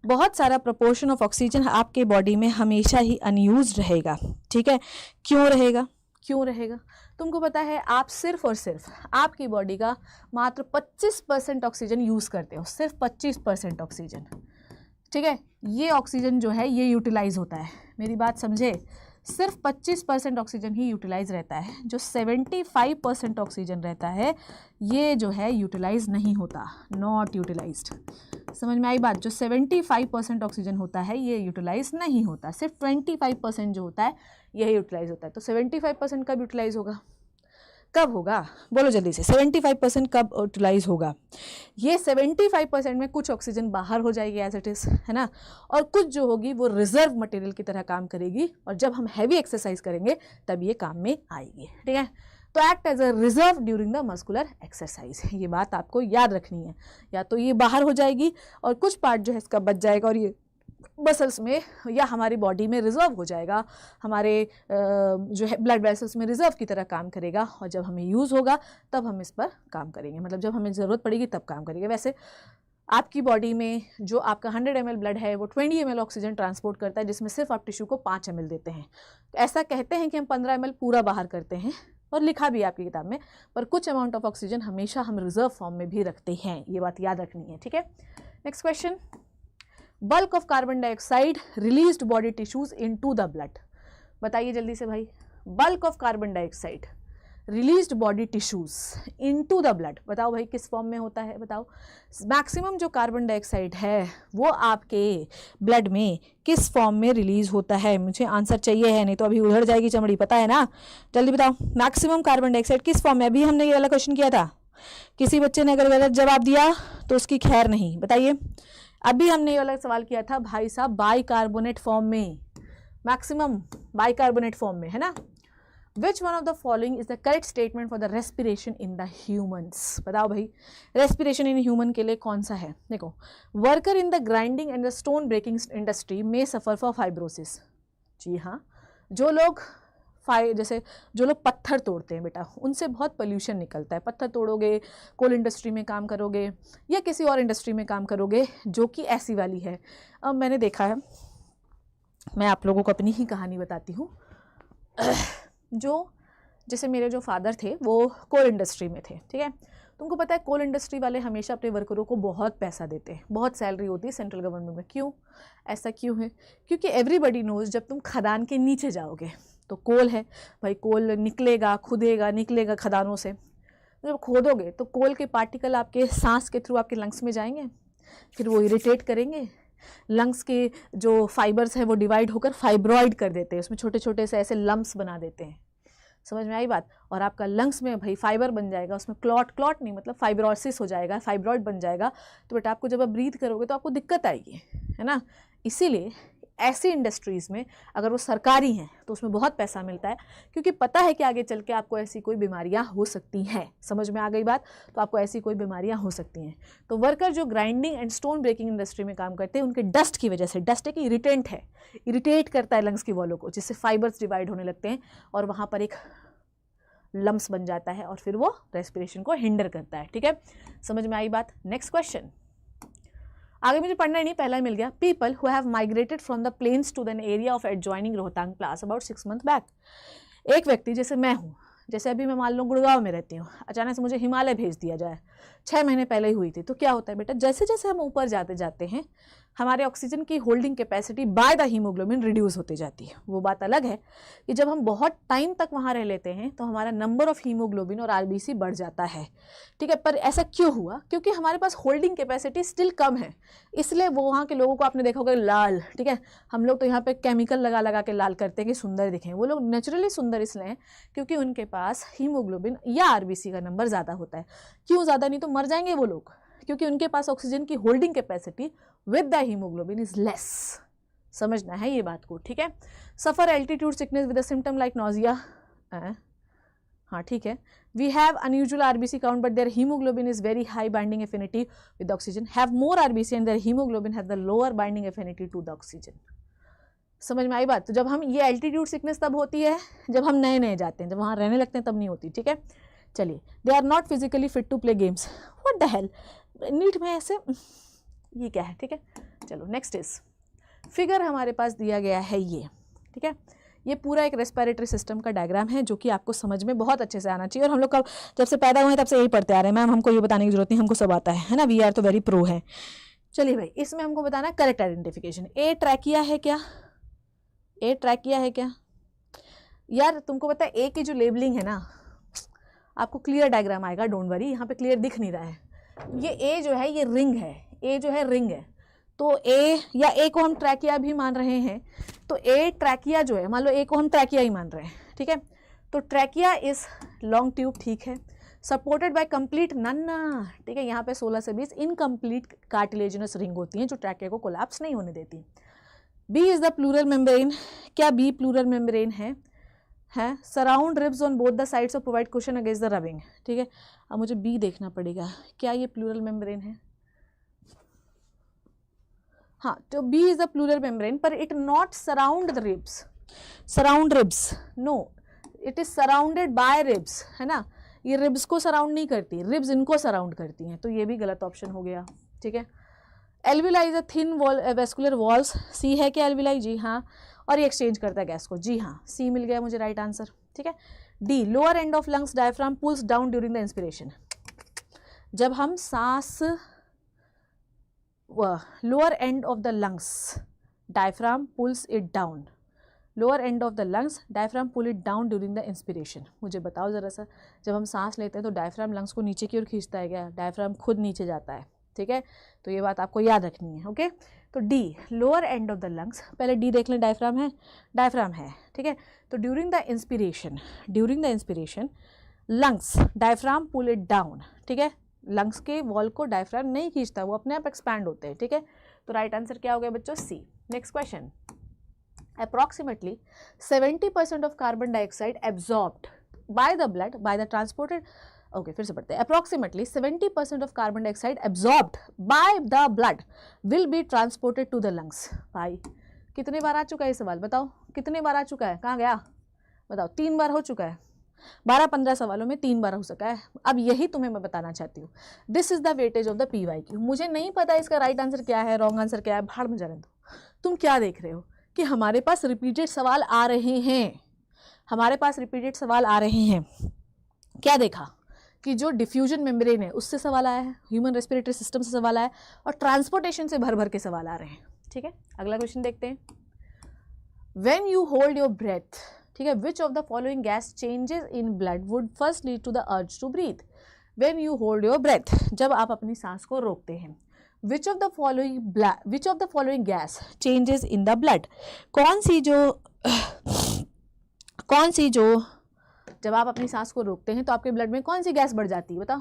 बहुत सारा प्रोपोर्शन ऑफ ऑक्सीजन आपके बॉडी में हमेशा ही अनयूज्ड रहेगा। ठीक है, क्यों रहेगा? तुमको पता है, आप सिर्फ और सिर्फ आपकी बॉडी का मात्र 25% ऑक्सीजन यूज़ करते हो, सिर्फ 25% ऑक्सीजन। ठीक है, ये ऑक्सीजन जो है ये यूटिलाइज होता है, मेरी बात समझे। सिर्फ 25% ऑक्सीजन ही यूटिलाइज रहता है, जो 75% ऑक्सीजन रहता है ये जो है यूटिलाइज नहीं होता, नॉट यूटिलाइज्ड। समझ में आई बात। जो 75% ऑक्सीजन होता है ये यूटिलाइज नहीं होता, सिर्फ 25% जो होता है यही यूटिलाइज होता है। तो 75% कब यूटिलाइज होगा, कब होगा, बोलो जल्दी से। 75% कब यूटिलाइज होगा? ये 75% में कुछ ऑक्सीजन बाहर हो जाएगी एज इट इज़, है ना, और कुछ जो होगी वो रिजर्व मटेरियल की तरह काम करेगी, और जब हम हैवी एक्सरसाइज करेंगे तब ये काम में आएगी। ठीक है, तो act as a reserve during the muscular exercise. ये बात आपको याद रखनी है, या तो ये बाहर हो जाएगी और कुछ पार्ट जो है इसका बच जाएगा और ये मसल्स में या हमारी बॉडी में रिजर्व हो जाएगा, हमारे जो है ब्लड वेसल्स में रिजर्व की तरह काम करेगा, और जब हमें यूज़ होगा तब हम इस पर काम करेंगे, मतलब जब हमें ज़रूरत पड़ेगी तब काम करेंगे। वैसे आपकी बॉडी में जो आपका 100 ml ब्लड है वो 20 ml ऑक्सीजन ट्रांसपोर्ट करता है, जिसमें सिर्फ आप टिश्यू को 5 ml देते हैं। ऐसा कहते हैं कि हम 15 ml पूरा बाहर करते हैं, और लिखा भी है आपकी किताब में, पर कुछ अमाउंट ऑफ ऑक्सीजन हमेशा हम रिजर्व फॉर्म में भी रखते हैं, ये बात याद रखनी है, ठीक है। Next question, bulk of carbon dioxide released body tissues into the blood. बताइए जल्दी से भाई, bulk of carbon dioxide released body tissues into the blood, बताओ भाई किस फॉर्म में होता है, बताओ। मैक्सिमम जो कार्बन डाइऑक्साइड है वो आपके ब्लड में किस फॉर्म में रिलीज होता है, मुझे आंसर चाहिए है, नहीं तो अभी उधड़ जाएगी चमड़ी, पता है ना, जल्दी बताओ। मैक्सिमम कार्बन डाइऑक्साइड किस फॉर्म में, अभी हमने ये वाला क्वेश्चन किया था, किसी बच्चे ने अगर गलत जवाब दिया तो उसकी खैर नहीं, बताइए। अभी हमने ये वाला सवाल किया था भाई साहब बाइकार्बोनेट फॉर्म में, मैक्सिमम बाइकार्बोनेट फॉर्म में, है ना। Which one of the following is the correct statement for the respiration in the humans? बताओ भाई, respiration in human के लिए कौन सा है। देखो, worker in the grinding and the stone breaking industry may suffer for fibrosis। जी हाँ, जो लोग जैसे जो लोग पत्थर तोड़ते हैं बेटा, उनसे बहुत पोल्यूशन निकलता है। पत्थर तोड़ोगे, कोल इंडस्ट्री में काम करोगे या किसी और इंडस्ट्री में काम करोगे जो कि ऐसी वाली है। अब मैंने देखा है, मैं आप लोगों को अपनी ही कहानी बताती हूँ। जो जैसे मेरे जो फादर थे वो कोल इंडस्ट्री में थे, ठीक है। तुमको पता है कोल इंडस्ट्री वाले हमेशा अपने वर्करों को बहुत पैसा देते हैं, बहुत सैलरी होती है सेंट्रल गवर्नमेंट में। क्यों, ऐसा क्यों है? क्योंकि एवरीबडी नोज जब तुम खदान के नीचे जाओगे तो कोल है भाई, कोल निकलेगा, खुदेगा, निकलेगा खदानों से। जब खोदोगे तो कोल के पार्टिकल आपके सांस के थ्रू आपके लंग्स में जाएंगे, फिर वो इरिटेट करेंगे, लंग्स के जो फाइबर्स हैं वो डिवाइड होकर फाइब्रॉइड कर देते हैं, उसमें छोटे छोटे से ऐसे लम्प्स बना देते हैं। समझ में आई बात? और आपका लंग्स में भाई फाइबर बन जाएगा, उसमें क्लॉट नहीं मतलब फाइब्रोसिस हो जाएगा, फाइब्रॉइड बन जाएगा। तो बेटा आपको जब आप ब्रीथ करोगे तो आपको दिक्कत आएगी, है ना। इसीलिए ऐसी इंडस्ट्रीज़ में अगर वो सरकारी हैं तो उसमें बहुत पैसा मिलता है, क्योंकि पता है कि आगे चल के आपको ऐसी कोई बीमारियां हो सकती हैं। समझ में आ गई बात? तो आपको ऐसी कोई बीमारियां हो सकती हैं। तो वर्कर जो grinding and stone breaking industry में काम करते हैं, उनके डस्ट की वजह से, डस्ट एक इरिटेंट है, इरिटेट करता है लंग्स की वॉलों को, जिससे फाइबर्स डिवाइड होने लगते हैं और वहाँ पर एक लम्स बन जाता है और फिर वो रेस्पिरेशन को हिंडर करता है। ठीक है, समझ में आई बात? नेक्स्ट क्वेश्चन, आगे मुझे पढ़ना ही नहीं, पहला ही मिल गया। People who have migrated from the plains to the area of adjoining Rohtang pass about 6 months back. एक व्यक्ति, जैसे मैं हूँ, जैसे अभी मैं मान लो गुड़गांव में रहती हूँ, अचानक से मुझे हिमालय भेज दिया जाए, 6 महीने पहले ही हुई थी, तो क्या होता है बेटा, जैसे जैसे हम ऊपर जाते जाते हैं हमारे ऑक्सीजन की holding capacity by the haemoglobin reduce होती जाती है। वो बात अलग है कि जब हम बहुत टाइम तक वहाँ रह लेते हैं तो हमारा नंबर ऑफ हीमोग्लोबिन और आरबीसी बढ़ जाता है। ठीक है, पर ऐसा क्यों हुआ? क्योंकि हमारे पास होल्डिंग कैपेसिटी स्टिल कम है, इसलिए वो वहाँ के लोगों को आपने देखा होगा लाल। ठीक है, हम लोग तो यहाँ पे केमिकल लगा लगा के लाल करते हैं कि सुंदर दिखें। वो लोग नेचुरली सुंदर इसलिए हैं क्योंकि उनके पास हीमोग्लोबिन या आरबीसी का नंबर ज़्यादा होता है। क्यों ज़्यादा? नहीं तो मर जाएंगे वो लोग, क्योंकि उनके पास ऑक्सीजन की holding capacity with the haemoglobin is less. समझना है ये बात को, ठीक है। Suffer altitude sickness with a symptom like nausea, हाँ ठीक है। We have unusual RBC count but their haemoglobin is very high binding affinity with oxygen, have more RBC and their haemoglobin have the lower binding affinity to the oxygen. समझ में आई बात? तो जब हम ये एल्टीट्यूड सिकनेस तब होती है जब हम नए नए जाते हैं, जब वहाँ रहने लगते हैं तब नहीं होती। ठीक है, चलिए। They are not physically fit to play games, what the hell, NEET में ऐसे ये क्या है? ठीक है, चलो नेक्स्ट इज फिगर हमारे पास दिया गया है ये। ठीक है, ये पूरा एक रेस्पिरेटरी सिस्टम का डायग्राम है जो कि आपको समझ में बहुत अच्छे से आना चाहिए, और हम लोग जब से पैदा हुए हैं तब से यही पढ़ते आ रहे हैं। मैम हमको ये बताने की जरूरत नहीं, हमको सब आता है ना, वी आर तो वेरी प्रो है। चलिए भाई, इसमें हमको बताना करेक्ट आइडेंटिफिकेशन। ए ट्रैकिया है क्या? ए ट्रैकिया है क्या यार? तुमको पता है ए की जो लेबलिंग है ना, आपको क्लियर डायग्राम आएगा, डोंट वरी। यहाँ पे क्लियर दिख नहीं रहा है। ये ए जो है ये रिंग है, ए जो है रिंग है, तो ए या ए को हम ट्रैकिया भी मान रहे हैं, तो ए ट्रैकिया जो है, मान लो ए को हम ट्रैकिया ही मान रहे हैं। ठीक है, तो ट्रैकिया इज लॉन्ग ट्यूब, ठीक है, सपोर्टेड बाय कंप्लीट नन्ना। ठीक है, यहाँ पे 16 से 20 इनकम्प्लीट कार्टिलेजिनस रिंग होती हैं जो ट्रैकिया को कोलैप्स नहीं होने देती। B is the pleural membrane, क्या बी प्लूरल मेम्ब्रेन है? Surround ribs on both the sides और provide cushion against the rubbing. ठीक है, अब मुझे बी देखना पड़ेगा, क्या ये प्लूरल मेम्ब्रेन है? हाँ, तो B is the pleural membrane, पर it not surround the ribs, surround ribs, no, it is surrounded by ribs, है ना, ये रिब्स को सराउंड नहीं करती, रिब्स इनको सराउंड करती हैं, तो ये भी गलत ऑप्शन हो गया, ठीक है। Alveoli is a thin wall vascular walls, C है क्या एल्विलाई, जी हाँ, और ये एक्सचेंज करता है गैस को, जी हाँ, सी मिल गया मुझे राइट आंसर, ठीक है। D, lower end of lungs diaphragm pulls down during the inspiration, जब हम सांस, lower end of the lungs diaphragm pulls it down, lower end of the lungs diaphragm pull it down during the inspiration, मुझे बताओ ज़रा सा, जब हम सांस लेते हैं तो डायफ्राम लंग्स को नीचे की ओर खींचता है क्या, डायफ्राम खुद नीचे जाता है, ठीक है, तो ये बात आपको याद रखनी है, ओके। तो D, lower end of the lungs, पहले डी देख लें, डायफ्राम है, डायफ्राम है, ठीक है, तो during the inspiration lungs diaphragm pull it down, ठीक है, लंग्स के वॉल को डायफ्राम नहीं खींचता, वो अपने आप एक्सपैंड होते हैं, ठीक है, तो राइट आंसर क्या हो गया बच्चों, C. Next question, approximately 70% of carbon dioxide absorbed by the blood by the transported, okay, फिर से पढ़ते हैं, approximately 70% of carbon dioxide absorbed by the blood will be transported to the lungs। भाई कितने बार आ चुका है ये सवाल, बताओ कितने बार आ चुका है, कहाँ गया, बताओ, 3 बार हो चुका है, 12-15 सवालों में 3 बार हो सका है। अब यही तुम्हें मैं बताना चाहती हूँ, this is the weightage of the PYQ। मुझे नहीं पता इसका राइट आंसर क्या है, रॉन्ग आंसर क्या है, भाड़ में जाने दो, तुम क्या देख रहे हो कि हमारे पास रिपीटेड सवाल आ रहे हैं, हमारे पास रिपीटेड सवाल आ रहे हैं, क्या देखा कि जो डिफ्यूजन मेम्ब्रेन है उससे सवाल आया है, ह्यूमन रेस्पिरेटरी सिस्टम से सवाल आया, और ट्रांसपोर्टेशन से भर भर के सवाल आ रहे हैं, ठीक है। अगला क्वेश्चन देखते हैं, when you hold your breath, ठीक है, which of the following gas changes in blood would first lead to the urge to breathe. When you hold your breath, जब आप अपनी सांस को रोकते हैं, Which of the following gas changes in the blood, कौन सी जो जब आप अपनी सांस को रोकते हैं तो आपके ब्लड में कौन सी गैस बढ़ जाती है, बताओ,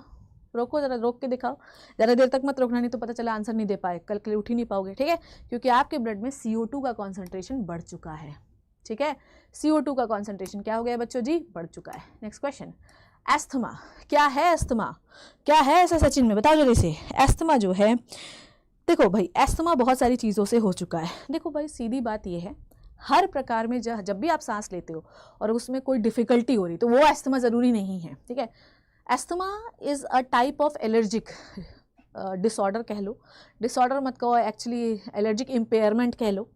रोको जरा, रोक के दिखाओ, ज़्यादा देर तक मत रोकना, नहीं तो पता चला आंसर नहीं दे पाए, कल के लिए उठ ही नहीं पाओगे, ठीक है, क्योंकि आपके ब्लड में CO2 का कॉन्सेंट्रेशन बढ़ चुका है, ठीक है, CO2 का कॉन्सेंट्रेशन क्या हो गया बच्चों जी, बढ़ चुका है। नेक्स्ट क्वेश्चन, एस्थमा, क्या है एस्थमा, क्या है ऐसा सचिन में, बताओ जल्दी से, एस्थमा जो है, देखो भाई एस्थमा बहुत सारी चीज़ों से हो चुका है, देखो भाई सीधी बात ये है, हर प्रकार में जब भी आप सांस लेते हो और उसमें कोई डिफ़िकल्टी हो रही तो वो एस्थमा ज़रूरी नहीं है, ठीक है। Asthma is a type of allergic disorder कह लो, डिसऑर्डर मत कहो, एक्चुअली एलर्जिक इम्पेयरमेंट कह लो।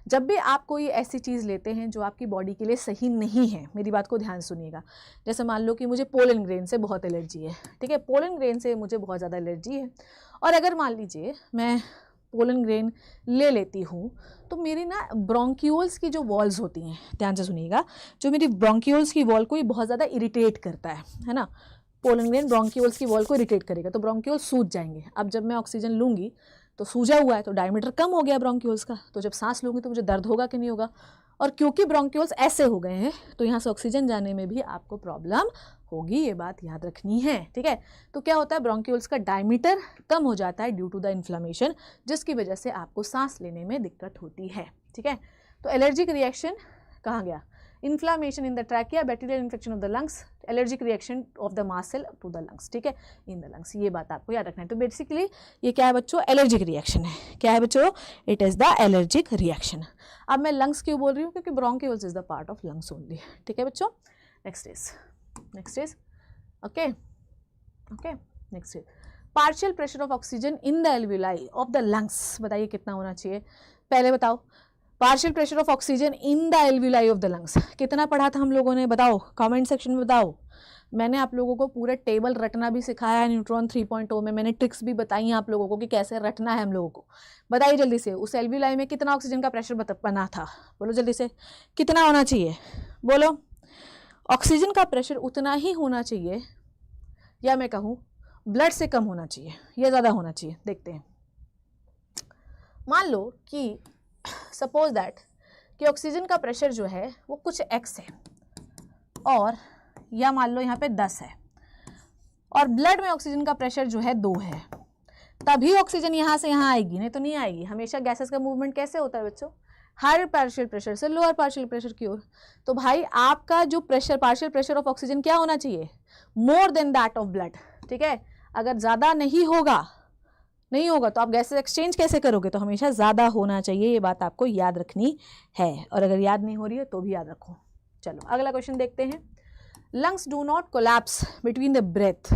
जब भी आप कोई ऐसी चीज़ लेते हैं जो आपकी बॉडी के लिए सही नहीं है, मेरी बात को ध्यान सुनिएगा, जैसे मान लो कि मुझे पोलन ग्रेन से बहुत एलर्जी है, ठीक है, पोलन ग्रेन से मुझे बहुत ज़्यादा एलर्जी है, और अगर मान लीजिए मैं पोलन ग्रेन ले लेती हूँ तो मेरी ना ब्रोंक्यूल्स की जो वॉल्स होती हैं, ध्यान से सुनिएगा, जो मेरी ब्रोंक्यूल्स की वॉल को ये बहुत ज़्यादा इरिटेट करता है ना, पोलन ग्रेन ब्रोंक्यूल्स की वॉल को इरिटेट करेगा तो ब्रोंक्यूल्स सूज जाएंगे। अब जब मैं ऑक्सीजन लूँगी तो सूजा हुआ है तो डायमीटर कम हो गया ब्रोंक्यूल्स का, तो जब सांस लूँगी तो मुझे दर्द होगा कि नहीं होगा, और क्योंकि ब्रोंक्यूल्स ऐसे हो गए हैं तो यहाँ से ऑक्सीजन जाने में भी आपको प्रॉब्लम होगी, ये बात याद रखनी है, ठीक है। तो क्या होता है, ब्रोंक्यूल्स का डायमीटर कम हो जाता है ड्यू टू द इन्फ्लेमेशन, जिसकी वजह से आपको सांस लेने में दिक्कत होती है, ठीक है। तो एलर्जिक रिएक्शन कहाँ गया, inflammation in the trachea, bacterial infection of the lungs, allergic reaction of the mast cell to the lungs, ठीक है, इन द लंग्स, ये बात आपको याद रखना है। तो बेसिकली ये क्या है बच्चों, एलर्जिक रिएक्शन है, क्या है बच्चों, it is the allergic reaction. अब मैं लंग्स क्यों बोल रही हूँ, क्योंकि bronchioles is the part of lungs only, ठीक है बच्चों। Next is okay, next is partial pressure of oxygen in the alveoli of the lungs, बताइए कितना होना चाहिए, पहले बताओ, partial pressure of oxygen in the alveoli of the lungs कितना पढ़ा था हम लोगों ने, बताओ कमेंट सेक्शन में बताओ। मैंने आप लोगों को पूरा टेबल रटना भी सिखाया है न्यूट्रॉन 3.0 में, मैंने ट्रिक्स भी बताई हैं आप लोगों को कि कैसे रटना है हम लोगों को। बताइए जल्दी से, उस एल्विलाई में कितना ऑक्सीजन का प्रेशर बना था, बोलो जल्दी से, कितना होना चाहिए, बोलो। ऑक्सीजन का प्रेशर उतना ही होना चाहिए, या मैं कहूँ ब्लड से कम होना चाहिए या ज़्यादा होना चाहिए, देखते हैं। मान लो कि सपोज दैट कि ऑक्सीजन का प्रेशर जो है वो कुछ x है, और या मान लो यहाँ पे 10 है, और ब्लड में ऑक्सीजन का प्रेशर जो है 2 है, तभी ऑक्सीजन यहाँ से यहाँ आएगी, नहीं तो नहीं आएगी। हमेशा गैसेस का मूवमेंट कैसे होता है बच्चों, हायर पार्शियल प्रेशर से लोअर पार्शियल प्रेशर की ओर। तो भाई आपका जो pressure, partial pressure of oxygen क्या होना चाहिए, more than that of blood, ठीक है। अगर ज़्यादा नहीं होगा नहीं होगा तो आप गैसेस एक्सचेंज कैसे करोगे, तो हमेशा ज़्यादा होना चाहिए, ये बात आपको याद रखनी है, और अगर याद नहीं हो रही है तो भी याद रखो। चलो अगला क्वेश्चन देखते हैं। Lungs do not collapse between the breath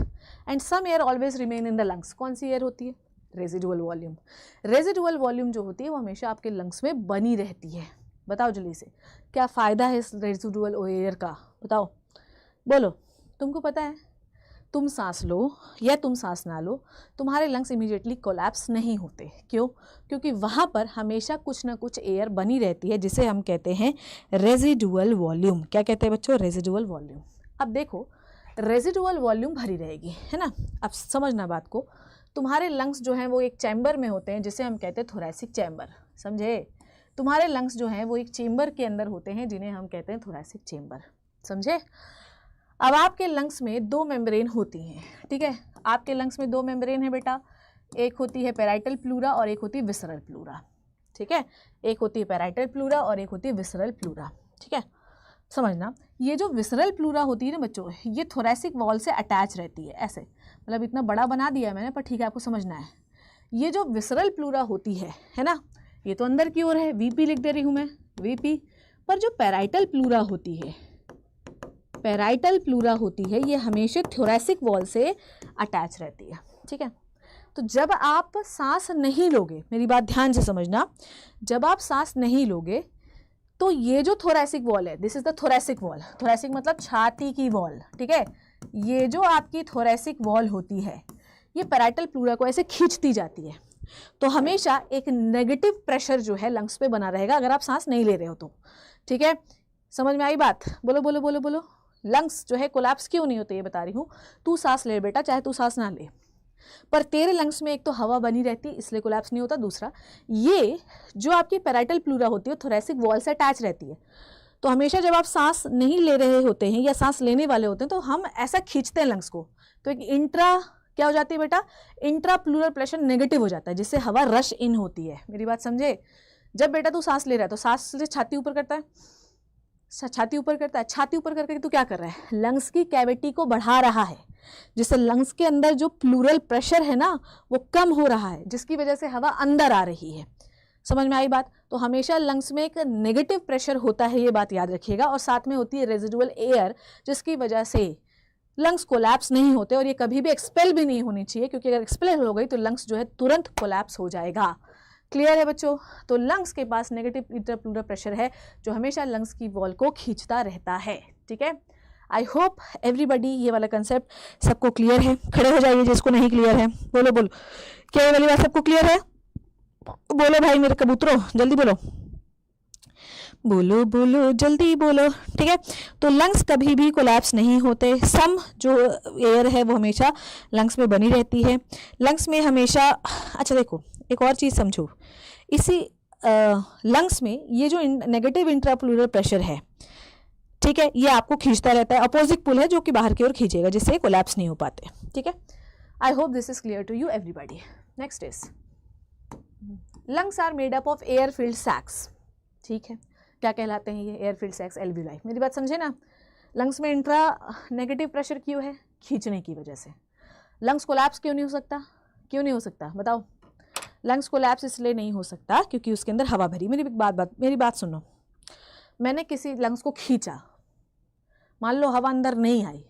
and some air always remain in the lungs. कौन सी एयर होती है? Residual volume. रेजिडुअल वॉल्यूम जो होती है वो हमेशा आपके लंग्स में बनी रहती है। बताओ जल्दी से, क्या फ़ायदा है इस रेजिडुअल एयर का? बताओ, बोलो। तुमको पता है, तुम सांस लो या तुम सांस ना लो, तुम्हारे लंग्स इमीडिएटली कोलैप्स नहीं होते। क्यों? क्योंकि वहाँ पर हमेशा कुछ ना कुछ एयर बनी रहती है, जिसे हम कहते हैं रेजिडुअल वॉल्यूम। क्या कहते हैं बच्चों? Residual volume. अब देखो, रेजिडुअल वॉल्यूम भरी रहेगी, है ना। अब समझना बात को, तुम्हारे लंग्स जो हैं वो एक चैम्बर में होते हैं, जिसे हम कहते हैं थोरैसिक चैम्बर। समझे? तुम्हारे लंग्स जो हैं वो एक चेम्बर के अंदर होते हैं, जिन्हें हम कहते हैं थोरैसिक चेम्बर। समझे? अब आपके लंग्स में दो मेम्ब्रेन होती हैं, ठीक है। आपके लंग्स में दो मेम्ब्रेन है बेटा, एक होती है पैराइटल प्लूरा और एक होती है विसरल प्लूरा, ठीक है। एक होती है पैराइटल प्लूरा और एक होती है विसरल प्लूरा, ठीक है। समझना, ये जो विसरल प्लूरा होती है ना बच्चों, ये थोरैसिक वॉल से अटैच रहती है, ऐसे, मतलब इतना बड़ा बना दिया है मैंने, पर ठीक है आपको समझना है। ये जो विसरल प्लूरा होती है ना, ये तो अंदर की ओर है, वीपी लिख दे रही हूँ मैं, वीपी। पर जो पैराइटल प्लूरा होती है, पैराइटल प्लूरा होती है, ये हमेशा थोरैसिक वॉल से अटैच रहती है, ठीक है। तो जब आप सांस नहीं लोगे, मेरी बात ध्यान से समझना, जब आप सांस नहीं लोगे तो ये जो थोरैसिक वॉल है, this is the thoracic wall, thoracic मतलब छाती की वॉल, ठीक है। ये जो आपकी थोरैसिक वॉल होती है, ये पैराइटल प्लूरा को ऐसे खींचती जाती है, तो हमेशा एक नेगेटिव प्रेशर जो है लंग्स पे बना रहेगा अगर आप सांस नहीं ले रहे हो तो, ठीक है। समझ में आई बात? बोलो बोलो बोलो बोलो। लंग्स जो है कोलैप्स क्यों नहीं होते ये बता रही हूँ। तू सांस ले बेटा, चाहे तू सांस ना ले, पर तेरे लंग्स में एक तो हवा बनी रहती है, इसलिए कोलैप्स नहीं होता। दूसरा, ये जो आपकी पैराइटल प्लूरा होती है थोरैसिक वॉल से अटैच रहती है, तो हमेशा जब आप सांस नहीं ले रहे होते हैं या सांस लेने वाले होते हैं तो हम ऐसा खींचते हैं लंग्स को, तो एक इंट्रा क्या हो जाती है बेटा, इंट्रा प्लूरल प्रेशर नेगेटिव हो जाता है, जिससे हवा रश इन होती है। मेरी बात समझे? जब बेटा तू सांस ले रहा है तो सांस से छाती ऊपर करता है, छाती ऊपर करता है, छाती ऊपर करके तू क्या कर रहा है, लंग्स की कैविटी को बढ़ा रहा है, जिससे लंग्स के अंदर जो प्लूरल प्रेशर है ना वो कम हो रहा है, जिसकी वजह से हवा अंदर आ रही है। समझ में आई बात? तो हमेशा लंग्स में एक नेगेटिव प्रेशर होता है, ये बात याद रखिएगा। और साथ में होती है रेजिडुअल एयर, जिसकी वजह से लंग्स कोलैप्स नहीं होते, और ये कभी भी एक्सपेल भी नहीं होनी चाहिए, क्योंकि अगर एक्सपेल हो गई तो लंग्स जो है तुरंत कोलैप्स हो जाएगा। क्लियर है बच्चों? तो लंग्स के पास नेगेटिव इंटरप्लूरल प्रेशर है, जो हमेशा लंग्स की वॉल को खींचता रहता है, ठीक है। आई होप एवरीबडी ये वाला कंसेप्ट सबको क्लियर है। खड़े हो जाइए जिसको नहीं क्लियर है, बोलो बोलो, क्या ये वाली बात सबको क्लियर है? बोलो भाई मेरे कबूतरों, जल्दी बोलो, बोलो बोलो जल्दी बोलो, ठीक है। तो लंग्स कभी भी कोलैप्स नहीं होते, सम जो एयर है वो हमेशा लंग्स में बनी रहती है। लंग्स में हमेशा, अच्छा देखो एक और चीज़ समझो, इसी लंग्स में ये जो नेगेटिव इंट्राप्लूरल प्रेशर है, ठीक है, ये आपको खींचता रहता है, अपोजिट पुल है जो कि बाहर की ओर खींचेगा, जिससे कोलैप्स नहीं हो पाते, ठीक है। I hope this is clear to you everybody. Next is lungs are made up of air filled sacs, ठीक है। क्या कहलाते हैं ये? Air filled sacs, alveoli. मेरी बात समझे ना? लंग्स में इंट्रा नेगेटिव प्रेशर क्यों है? खींचने की वजह से। लंग्स कोलैप्स क्यों नहीं हो सकता? क्यों नहीं हो सकता बताओ? लंग्स कोलैप्स इसलिए नहीं हो सकता क्योंकि उसके अंदर हवा भरी। मेरी बात सुनो, मैंने किसी लंग्स को खींचा, मान लो हवा अंदर नहीं आई,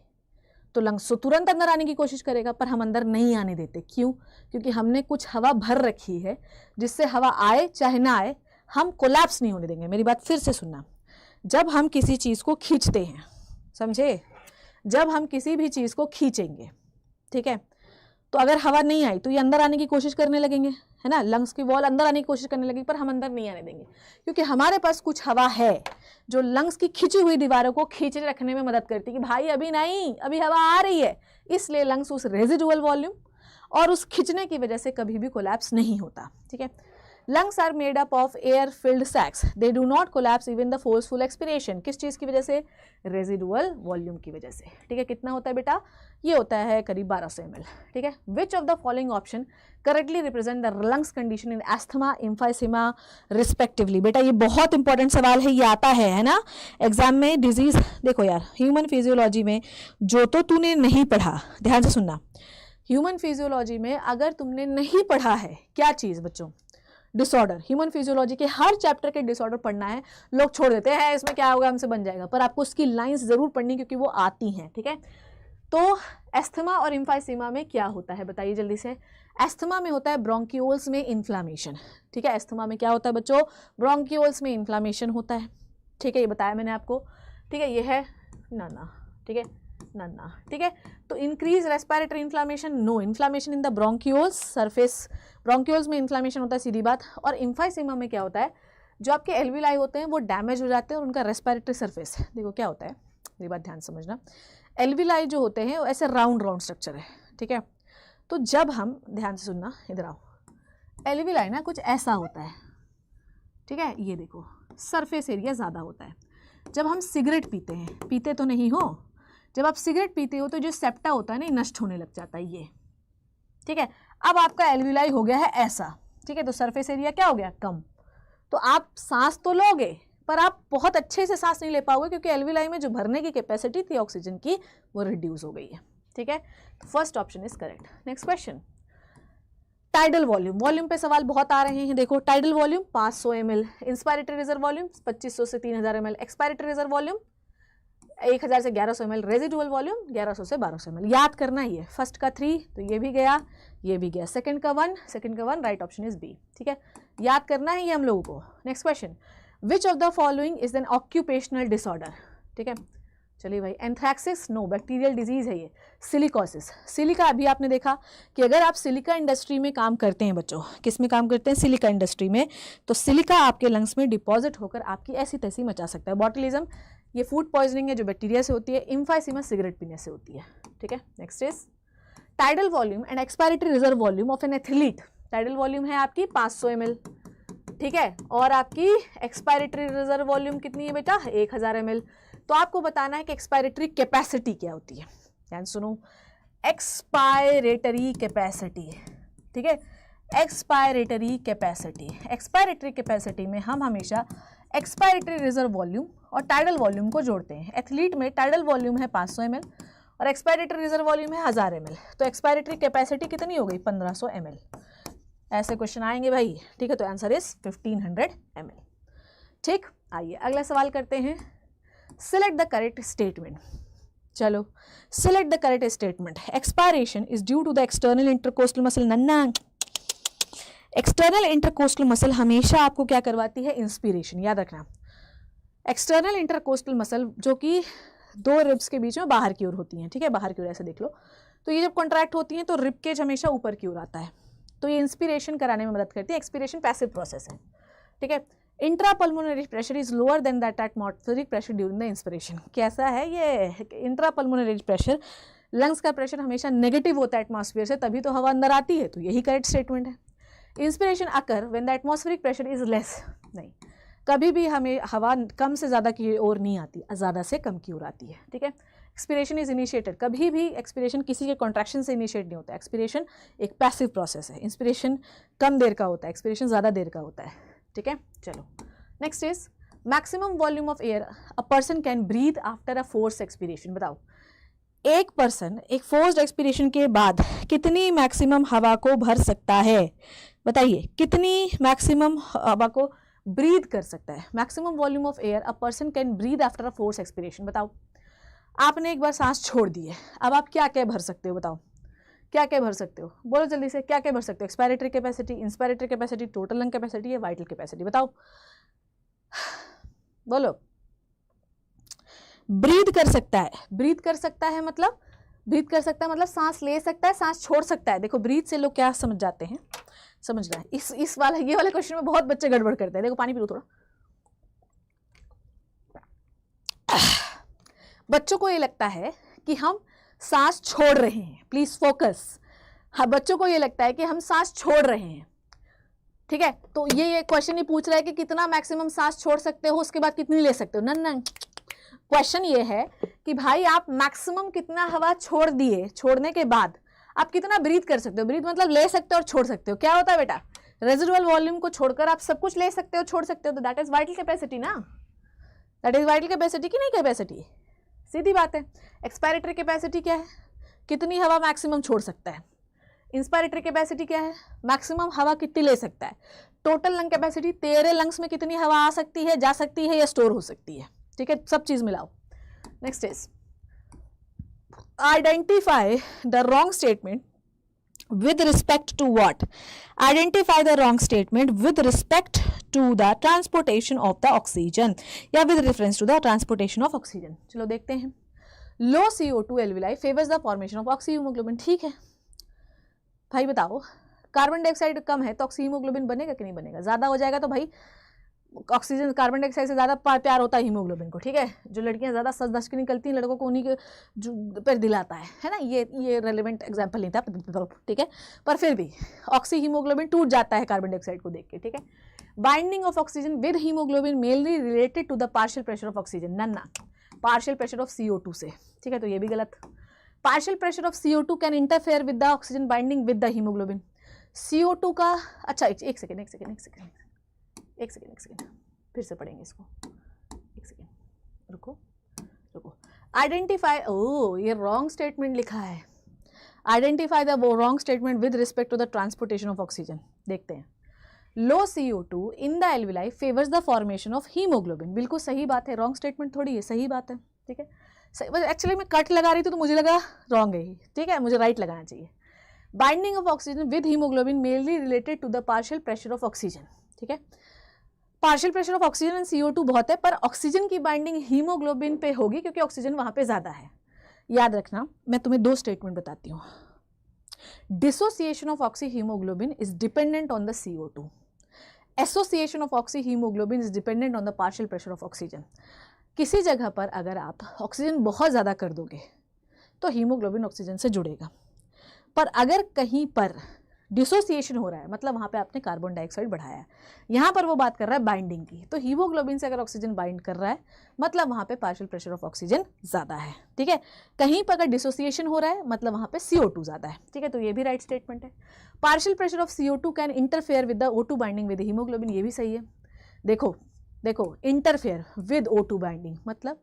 तो लंग्स तो तुरंत अंदर आने की कोशिश करेगा, पर हम अंदर नहीं आने देते। क्यों? क्योंकि हमने कुछ हवा भर रखी है, जिससे हवा आए चाहे ना आए हम कोलैप्स नहीं होने देंगे। मेरी बात फिर से सुनना, जब हम किसी चीज़ को खींचते हैं, समझे, जब हम किसी भी चीज़ को खींचेंगे, ठीक है, तो अगर हवा नहीं आई तो ये अंदर आने की कोशिश करने लगेंगे, है ना, लंग्स की वॉल अंदर आने की कोशिश करने लगेगी, पर हम अंदर नहीं आने देंगे, क्योंकि हमारे पास कुछ हवा है जो लंग्स की खिंची हुई दीवारों को खींचे रखने में मदद करती है कि भाई अभी नहीं, अभी हवा आ रही है। इसलिए लंग्स उस रेजिडुअल वॉल्यूम और उस खिंचने की वजह से कभी भी कोलैप्स नहीं होता, ठीक है। Lungs are made up of air filled sacs, they do not collapse even the forceful expiration. किस चीज़ की वजह से? रेजिडुअल वॉल्यूम की वजह से, ठीक है। कितना होता है बेटा? ये होता है करीब 1200 ml, ठीक है। Which of the following option correctly represent the lungs condition in asthma emphysema respectively? बेटा ये बहुत इंपॉर्टेंट सवाल है, ये आता है ना एग्जाम में। डिजीज देखो यार, ह्यूमन फिजियोलॉजी में जो तो तूने नहीं पढ़ा, ध्यान से सुनना, ह्यूमन फिजियोलॉजी में अगर तुमने नहीं पढ़ा है क्या चीज़ बच्चों, डिसऑर्डर, ह्यूमन फिजियोलॉजी के हर चैप्टर के डिसऑर्डर पढ़ना है, लोग छोड़ देते हैं इसमें क्या होगा हमसे बन जाएगा, पर आपको उसकी लाइंस ज़रूर पढ़नी क्योंकि वो आती हैं, ठीक है। तो एस्थमा और एम्फाइसीमा में क्या होता है बताइए जल्दी से। एस्थमा में होता है ब्रोंकियोल्स में इन्फ्लामेशन, ठीक है। एस्थमा में क्या होता है बच्चों, ब्रोंकियोल्स में इन्फ्लामेशन होता है, ठीक है, ये बताया मैंने आपको, ठीक है। ये है नन्ना, ठीक है, नन्ना, ठीक है। तो increase respiratory inflammation, no inflammation in the bronchioles surface, bronchioles में इन्फ्लामेशन होता है सीधी बात। और एम्फाइसीमा में क्या होता है, जो आपके एल्विलाई होते हैं वो डैमेज हो जाते हैं और उनका रेस्पिरेटरी सरफेस, देखो क्या होता है, मेरी बात ध्यान समझना, एल्विलाई जो होते हैं वो ऐसे राउंड राउंड स्ट्रक्चर है, ठीक है। तो जब हम, ध्यान से सुनना, इधर आओ, एल्विलाई ना कुछ ऐसा होता है, ठीक है, ये देखो सरफेस एरिया ज़्यादा होता है। जब हम सिगरेट पीते हैं, पीते तो नहीं हो, जब आप सिगरेट पीते हो तो जो सेप्टा होता है ना नष्ट होने लग जाता है ये, ठीक है। अब आपका एल्विलाई हो गया है ऐसा, ठीक है, तो सरफेस एरिया क्या हो गया, कम। तो आप सांस तो लोगे पर आप बहुत अच्छे से सांस नहीं ले पाओगे क्योंकि एल्विलाई में जो भरने की कैपेसिटी थी ऑक्सीजन की वो रिड्यूस हो गई है, ठीक है। तो first option is correct. Next question, tidal volume, volume पे सवाल बहुत आ रहे हैं, देखो tidal volume 500 ml, inspiratory reserve volume 2500 से 3000 ml, एक्सपायरेटरी रिजर्व वॉल्यूम 1000 से 1100 ml, रेजिडुअल वॉल्यूम 1100 से 1200 ml। याद करना ही है, फर्स्ट का 3 तो ये भी गया, ये भी गया, सेकंड का 1, राइट ऑप्शन इज बी, ठीक है, याद करना है ये हम लोगों को। Next question, which of the following is an occupational disorder, ठीक है, चलिए भाई, एंथ्रैक्सिस, नो, बैक्टीरियल डिजीज है ये। सिलिकोसिस, सिलिका, अभी आपने देखा कि अगर आप सिलिका इंडस्ट्री में काम करते हैं बच्चों, किस में काम करते हैं, सिलिका इंडस्ट्री में, तो सिलिका आपके लंग्स में डिपॉजिट होकर आपकी ऐसी तैसी मचा सकता है। बॉटुलिज्म, ये फूड पॉइजनिंग है जो बैक्टीरिया से होती है। एम्फाइसीमा सिगरेट पीने से होती है, ठीक है। Next is tidal volume and expiratory reserve volume of an athlete, tidal volume है आपकी 500 ml, ठीक है, और आपकी एक्सपायरेटरी रिजर्व वॉल्यूम कितनी है बेटा, 1000 ml। तो आपको बताना है कि एक्सपायरेटरी कैपेसिटी क्या होती है, ध्यान सुनो, एक्सपायरेटरी कैपेसिटी, ठीक है, एक्सपायरेटरी कैपेसिटी, एक्सपायरेटरी कैपेसिटी में हम हमेशा एक्सपायरेटरी रिजर्व वॉल्यूम और टाइडल वॉल्यूम को जोड़ते हैं। एथलीट में टाइडल वॉल्यूम है 500 ml और एक्सपायरेटरी रिजर्व वॉल्यूम है 1000 ml, तो एक्सपायरेटरी कैपेसिटी कितनी हो गई, 1500 ml। ऐसे क्वेश्चन आएंगे भाई, ठीक है, तो आंसर इज 1500 ml, ठीक। आइए अगला सवाल करते हैं, सिलेक्ट द करेक्ट स्टेटमेंट। चलो, select the correct statement, expiration is due to the external intercostal muscle, नन्ना, एक्सटर्नल इंटरकोस्टल मसल हमेशा आपको क्या करवाती है, इंस्पिरेशन, याद रखना। एक्सटर्नल इंटरकोस्टल मसल जो कि 2 रिब्स के बीच में बाहर की ओर होती हैं, ठीक है, बाहर की ओर ऐसे देख लो, तो ये जब कॉन्ट्रैक्ट होती हैं तो रिब केज हमेशा ऊपर की ओर आता है, तो ये इंस्पिरेशन कराने में मदद करती है। एक्सपिरेशन पैसिव प्रोसेस है, ठीक है। Intrapulmonary pressure is lower than that atmospheric pressure during the inspiration, कैसा है ये, इंट्रापल्मोनरी प्रेशर, लंग्स का प्रेशर हमेशा नेगेटिव होता है एटमॉस्फेयर से, तभी तो हवा अंदर आती है, तो यही करेक्ट स्टेटमेंट है। Inspiration occur when the atmospheric pressure is less, नहीं, कभी भी हमें हवा कम से ज़्यादा की ओर नहीं आती, ज़्यादा से कम की ओर आती है, ठीक है। एक्सपिरेशन इज इनिशिएटेड, कभी भी एक्सपिरेशन किसी के कॉन्ट्रैक्शन से इनिशिएट नहीं होता है, एक्सपिरेशन एक पैसिव प्रोसेस है, इंस्पिरेशन कम देर का होता है, एक्सपिरेशन ज़्यादा देर का होता है, ठीक है। चलो, next is maximum volume of air a person can breathe after a force expiration, बताओ एक पर्सन एक फोर्स्ड एक्सपिरेशन के बाद कितनी मैक्सिमम हवा को भर सकता है, बताइए कितनी मैक्सिमम हवा को ब्रीथ कर सकता है। Maximum volume of air a person can breathe after a force expiration, बताओ आपने एक बार सांस छोड़ दी है, अब आप क्या क्या भर सकते हो, बताओ क्या क्या भर सकते हो, बोलो जल्दी से, क्या क्या भर सकते हो, expiratory capacity, inspiratory capacity, total lung capacity या वाइटल कैपेसिटी, बताओ बोलो। ब्रीथ कर सकता है, ब्रीथ कर सकता है मतलब, ब्रीथ कर सकता है मतलब सांस ले सकता है, सांस छोड़ सकता है। देखो ब्रीथ से लोग क्या समझ जाते हैं, समझ रहा है, इस वाला ये वाले क्वेश्चन में बहुत बच्चे गड़बड़ करते हैं। देखो पानी पी लो थोड़ा, बच्चों को ये लगता है कि हम सांस छोड़ रहे हैं, प्लीज फोकस, हाँ बच्चों को ये लगता है कि हम सांस छोड़ रहे हैं, ठीक है। तो ये क्वेश्चन ही पूछ रहा है कि कितना मैक्सिमम सांस छोड़ सकते हो, उसके बाद कितनी ले सकते हो, नन क्वेश्चन ये है कि भाई आप मैक्सिमम कितना हवा छोड़ दिए, छोड़ने के बाद आप कितना ब्रीथ कर सकते हो। ब्रीथ मतलब ले सकते हो और छोड़ सकते हो, क्या होता है बेटा, रेजिडुअल वॉल्यूम को छोड़कर आप सब कुछ ले सकते हो, छोड़ सकते हो, तो दैट इज वाइटल कैपेसिटी ना, दैट इज वाइटल कैपेसिटी की नहीं कैपेसिटी, सीधी बात है। एक्सपायरेटरी कैपेसिटी क्या है, कितनी हवा मैक्सिमम छोड़ सकता है, इंस्पायरेटरी कैपेसिटी क्या है, मैक्सिमम हवा कितनी ले सकता है, टोटल लंग कैपेसिटी तेरे लंग्स में कितनी हवा आ सकती है, जा सकती है या स्टोर हो सकती है, ठीक है, सब चीज मिलाओ। Next is identify the wrong statement with respect to what? Identify the wrong statement with respect to the transportation of the oxygen या with reference to the transportation of oxygen। चलो देखते हैं। Low CO2 alveoli favors the formation of oxyhemoglobin। ठीक है भाई, बताओ कार्बन डाइऑक्साइड कम है तो ऑक्सीहीमोग्लोबिन बनेगा कि नहीं बनेगा, ज्यादा हो जाएगा तो भाई ऑक्सीजन कार्बन डाइऑक्साइड से ज़्यादा प्यार होता है हीमोग्लोबिन को, ठीक है। जो लड़कियां ज़्यादा सच धज के निकलती हैं लड़कों को उन्हीं के जो पर दिलाता है ना। ये रेलेवेंट एग्जांपल नहीं था, ठीक है, पर फिर भी ऑक्सी हीमोग्लोबिन टूट जाता है कार्बन डाइऑक्साइड को देख के, ठीक है। Binding of oxygen with haemoglobin mainly related to the partial pressure of oxygen, ना पार्शियल प्रेशर ऑफ CO2 से, ठीक है, तो ये भी गलत। Partial pressure of CO2 can interfere with the oxygen binding with the haemoglobin. CO2 का, अच्छा एक सेकेंड फिर से पढ़ेंगे इसको, एक सेकेंड रुको। आइडेंटिफाई, ओ ये रॉन्ग स्टेटमेंट लिखा है, identify the wrong statement with respect to the transportation of oxygen. देखते हैं। Low CO2 in the alveoli favours the formation of haemoglobin, बिल्कुल सही बात है, रॉन्ग स्टेटमेंट थोड़ी है, सही बात है, ठीक है। एक्चुअली मैं कट लगा रही थी तो मुझे लगा रॉन्ग है, ठीक है, मुझे राइट लगाना चाहिए। Binding of oxygen with haemoglobin mainly related to the partial pressure of oxygen, ठीक है। Partial pressure of oxygen and CO2 बहुत है, पर ऑक्सीजन की बाइंडिंग हीमोग्लोबिन पे होगी क्योंकि ऑक्सीजन वहां पे ज्यादा है। याद रखना, मैं तुम्हें दो स्टेटमेंट बताती हूँ। Dissociation of oxy haemoglobin is dependent on the CO2, association of oxy haemoglobin is dependent on the partial pressure of oxygen. किसी जगह पर अगर आप ऑक्सीजन बहुत ज़्यादा कर दोगे तो हीमोग्लोबिन ऑक्सीजन से जुड़ेगा, पर अगर कहीं पर डिसोसिएशन हो रहा है मतलब वहाँ पे आपने कार्बन डाइऑक्साइड बढ़ाया है, यहाँ पर वो बात कर रहा है बाइंडिंग की, तो हीमोग्लोबिन से अगर ऑक्सीजन बाइंड कर रहा है मतलब वहाँ पे पार्शियल प्रेशर ऑफ ऑक्सीजन ज़्यादा है, ठीक है। कहीं पर अगर डिसोसिएशन हो रहा है मतलब वहाँ पे CO2 ज़्यादा है, ठीक है, तो ये भी राइट स्टेटमेंट है। Partial pressure of CO2 can interfere with the O2 binding with haemoglobin, ये भी सही है। देखो इंटरफेयर विद O2 बाइंडिंग मतलब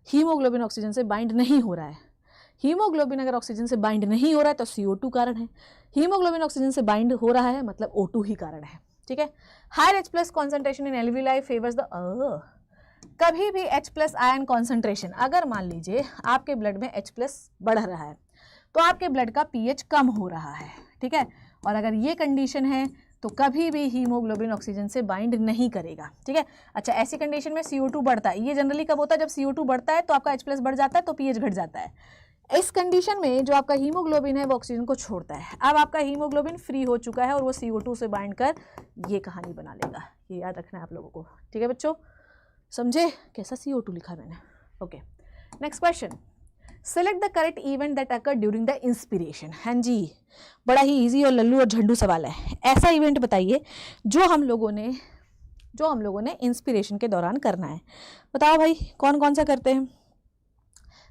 हीमोग्लोबिन ऑक्सीजन से बाइंड नहीं हो रहा है। हीमोग्लोबिन अगर ऑक्सीजन से बाइंड नहीं हो रहा है तो CO2 कारण है, हीमोग्लोबिन ऑक्सीजन से बाइंड हो रहा है मतलब O2 ही कारण है, ठीक है। Higher H+ concentration in alveoli favours the, कभी भी H+ आयन कॉन्सेंट्रेशन, अगर मान लीजिए आपके ब्लड में H+ बढ़ रहा है तो आपके ब्लड का pH कम हो रहा है, ठीक है, और अगर ये कंडीशन है तो कभी भी हीमोग्लोबिन ऑक्सीजन से बाइंड नहीं करेगा, ठीक है। अच्छा, ऐसी कंडीशन में CO2 बढ़ता है, ये जनरली कब होता है, जब CO2 बढ़ता है तो आपका H+ बढ़ जाता है तो pH घट जाता है। इस कंडीशन में जो आपका हीमोग्लोबिन है वो ऑक्सीजन को छोड़ता है। अब आपका हीमोग्लोबिन फ्री हो चुका है और वो CO2 से बाइंड कर ये कहानी बना लेगा, ये याद रखना है आप लोगों को, ठीक है बच्चों, समझे कैसा CO2 लिखा मैंने। Okay, next question, select the correct event that occur during the inspiration. हाँ जी, बड़ा ही इजी और लल्लू और झंडू सवाल है। ऐसा इवेंट बताइए जो हम लोगों ने इंस्पिरेशन के दौरान करना है। बताओ भाई कौन कौन सा करते हैं।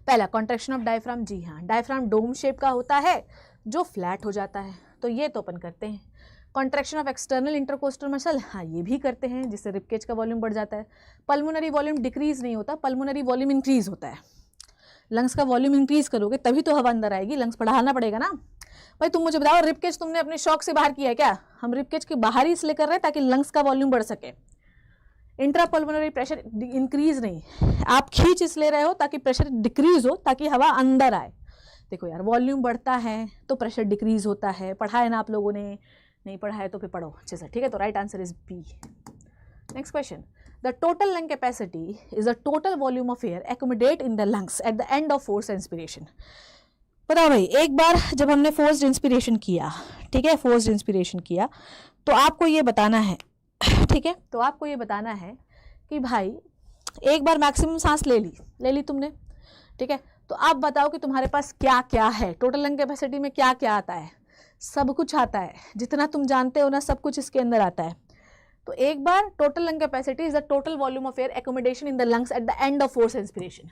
पहला, कॉन्ट्रैक्शन ऑफ डायफ्राम, जी हाँ, डायफ्राम डोम शेप का होता है जो फ्लैट हो जाता है, तो ये तो अपन करते हैं। Contraction of external intercostal muscle, हाँ ये भी करते हैं, जिससे रिबकेज का वॉल्यूम बढ़ जाता है। पल्मोनरी वॉल्यूम डिक्रीज नहीं होता, पल्मोनरी वॉल्यूम इंक्रीज होता है। लंग्स का वॉल्यूम इंक्रीज करोगे तभी तो हवा अंदर आएगी, लंग्स बढ़ाना पड़ेगा ना। भाई तुम मुझे बताओ, रिबकेज तुमने अपने शौक से बाहर किया है क्या? हम रिबकेज के बाहर ही इसलिए कर रहे हैं ताकि लंग्स का वॉल्यूम बढ़ सके। इंट्रापल्मोनरी प्रेशर इंक्रीज नहीं, आप खींच इसलिए रहे हो ताकि प्रेशर डिक्रीज हो, ताकि हवा अंदर आए। देखो यार, वॉल्यूम बढ़ता है तो प्रेशर डिक्रीज होता है, पढ़ा है ना आप लोगों ने, नहीं पढ़ा है तो फिर पढ़ो अच्छे से, ठीक है। तो right answer is B. Next question, the total lung capacity is the total volume of air accumulate in the lungs at the end of force inspiration. बताओ भाई, एक बार जब हमने फोर्स्ड इंस्पिरेशन किया, ठीक है, फोर्स्ड इंस्पिरेशन किया, तो आपको ये बताना है, ठीक है, तो आपको ये बताना है कि भाई एक बार मैक्सिमम सांस ले ली तुमने, ठीक है, तो आप बताओ कि तुम्हारे पास क्या क्या है, टोटल लंग कैपेसिटी में क्या क्या आता है। सब कुछ आता है, जितना तुम जानते हो ना सब कुछ इसके अंदर आता है। तो एक बार total lung capacity is the total volume of air accumulation in the lungs at the end of force inspiration.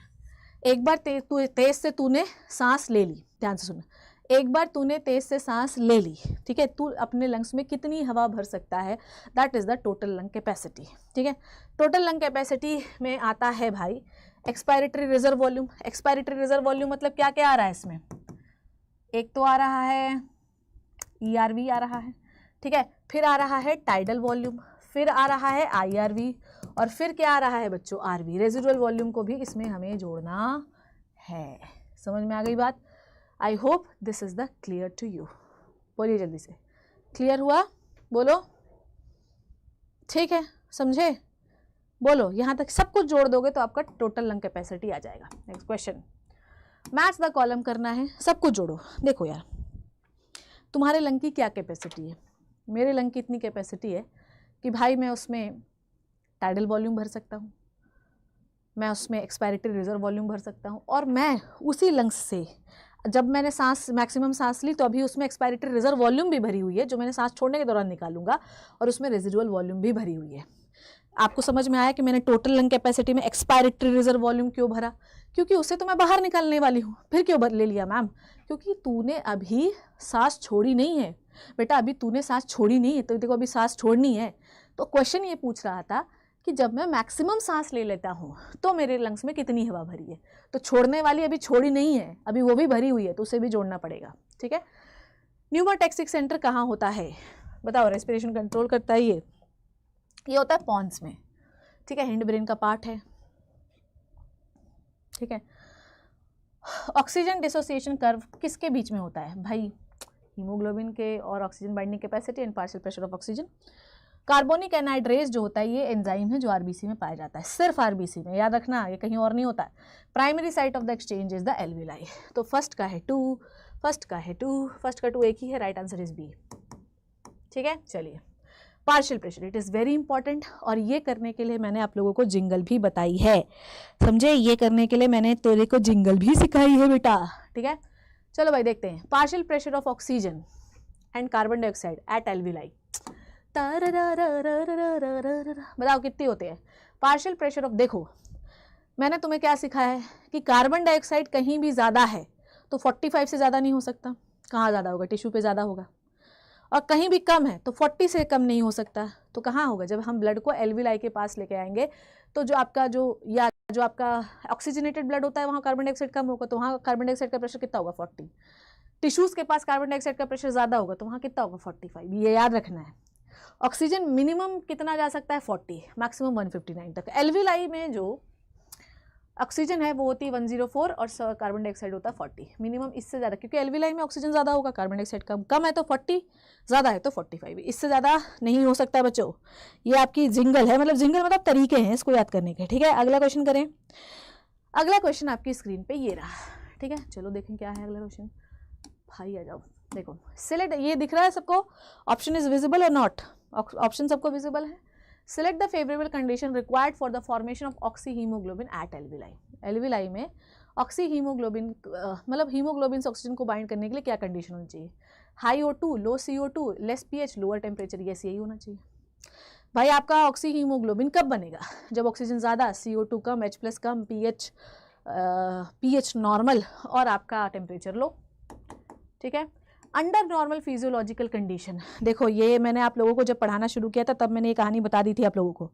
एक बार तेज से तूने सांस ले ली, ध्यान से सुन, एक बार तूने तेज से सांस ले ली, ठीक है, तू अपने लंग्स में कितनी हवा भर सकता है, that is the total lung capacity, ठीक है। टोटल लंग कैपेसिटी में आता है भाई expiratory reserve volume. Expiratory reserve volume मतलब क्या क्या आ रहा है इसमें, एक तो आ रहा है ERV आ रहा है, ठीक है, फिर आ रहा है टाइडल वॉल्यूम, फिर आ रहा है IRV, और फिर क्या आ रहा है बच्चों, RV। रेजिडुअल वॉल्यूम को भी इसमें हमें जोड़ना है। समझ में आ गई बात? I hope this is the clear to you. बोलिए जल्दी से, क्लियर हुआ? बोलो, ठीक है, समझे? बोलो, यहाँ तक सब कुछ जोड़ दोगे तो आपका टोटल लंग कैपेसिटी आ जाएगा। Next question, match the column करना है, सब कुछ जोड़ो। देखो यार, तुम्हारे लंग की क्या कैपेसिटी है, मेरे लंग की इतनी कैपेसिटी है कि भाई मैं उसमें टाइडल वॉल्यूम भर सकता हूँ, मैं उसमें एक्सपायरेटरी रिजर्व वॉल्यूम भर सकता हूँ, और मैं उसी लंग्स से जब मैंने सांस मैक्सिमम सांस ली तो अभी उसमें एक्सपायरेटरी रिजर्व वॉल्यूम भी भरी हुई है जो मैंने सांस छोड़ने के दौरान निकालूंगा, और उसमें रेजिडुअल वॉल्यूम भी भरी हुई है। आपको समझ में आया कि मैंने टोटल लंग कैपेसिटी में एक्सपायरेटरी रिजर्व वॉल्यूम क्यों भरा? क्योंकि उसे तो मैं बाहर निकालने वाली हूँ। फिर क्यों ले लिया मैम? क्योंकि तूने अभी सांस छोड़ी नहीं है बेटा, अभी तूने सांस छोड़ी नहीं है, तो देखो अभी सांस छोड़नी है। तो क्वेश्चन ये पूछ रहा था कि जब मैं मैक्सिमम सांस ले लेता हूँ तो मेरे लंग्स में कितनी हवा भरी है, तो छोड़ने वाली अभी छोड़ी नहीं है, अभी वो भी भरी हुई है, तो उसे भी जोड़ना पड़ेगा, ठीक है। न्यूमाटैक्सिक सेंटर कहाँ होता है बताओ? रेस्पिरेशन कंट्रोल करता है ये होता है पॉन्स में, ठीक है, हिंड ब्रेन का पार्ट है, ठीक है। ऑक्सीजन डिसोसिएशन कर्व किसके बीच में होता है भाई? हीमोग्लोबिन के और oxygen binding capacity and partial pressure of oxygen. Carbonic anhydrase जो होता है ये एंजाइम है जो आरबीसी में पाया जाता है, सिर्फ आरबीसी में, याद रखना, ये कहीं और नहीं होता है। Primary site of the exchange is the alveoli. तो फर्स्ट का है 2, फर्स्ट का 2 एक ही है, राइट आंसर इज बी, ठीक है। चलिए, partial pressure, it is very important, और ये करने के लिए मैंने आप लोगों को जिंगल भी बताई है, समझे? ये करने के लिए मैंने तेरे को जिंगल भी सिखाई है बेटा, ठीक है। चलो भाई देखते हैं, partial pressure of oxygen and carbon dioxide eight alveoli, बताओ कितने होते हैं? पार्शियल प्रेशर ऑफ, देखो मैंने तुम्हें क्या सिखाया है कि कार्बन डाइऑक्साइड कहीं भी ज़्यादा है तो 45 से ज़्यादा नहीं हो सकता। कहाँ ज़्यादा होगा? टिश्यू पे ज़्यादा होगा। और कहीं भी कम है तो 40 से कम नहीं हो सकता, तो कहाँ होगा? जब हम ब्लड को एल्विलाई के पास लेके आएंगे तो जो आपका ऑक्सीजनेटेड ब्लड होता है वहाँ कार्बन डाइऑक्साइड कम होगा, तो वहाँ कार्बन डाइऑक्साइड का प्रेशर कितना होगा? 40। टिश्यूज़ के पास कार्बन डाइऑक्साइड का प्रेशर ज़्यादा होगा तो वहाँ कितना होगा? 45। ये याद रखना है। ऑक्सीजन मिनिमम कितना जा सकता है? 40, मैक्सिमम 159 तक। एल्विलाई में जो ऑक्सीजन है वो होती है 104 और कार्बन डाइऑक्साइड होता है 40, मिनिमम इससे ज़्यादा, क्योंकि एल्विलाई में ऑक्सीजन ज़्यादा होगा, कार्बन डाइऑक्साइड कम है तो 40, ज़्यादा है तो 45, इससे ज़्यादा नहीं हो सकता बच्चों। ये आपकी जिंगल है, मतलब जिंगल मतलब तरीके हैं इसको याद करने के, ठीक है। अगला क्वेश्चन करें। अगला क्वेश्चन आपकी स्क्रीन पे ये रहा, ठीक है। चलो देखें क्या है अगला क्वेश्चन। भाई आ जाओ, देखो सिलेक्ट, ये दिख रहा है सबको? ऑप्शन इज विजिबल और नॉट? ऑप्शन सबको विजिबल है। Select the favorable condition required for the formation of oxyhemoglobin at alveoli. Alveoli में ऑक्सी हीमोग्लोबिन मतलब हीमोग्लोबिन से ऑक्सीजन को बाइंड करने के लिए क्या कंडीशन होनी चाहिए? हाई O2, लो CO2, less pH, lower temperature, यही होना चाहिए। भाई आपका ऑक्सी हीमोग्लोबिन कब बनेगा? जब ऑक्सीजन ज़्यादा, CO2 कम, H+ कम, पीएच नॉर्मल और आपका टेम्परेचर लो, ठीक है। अंडर नॉर्मल फिजियोलॉजिकल कंडीशन, देखो ये मैंने आप लोगों को जब पढ़ाना शुरू किया था तब मैंने ये कहानी बता दी थी आप लोगों को,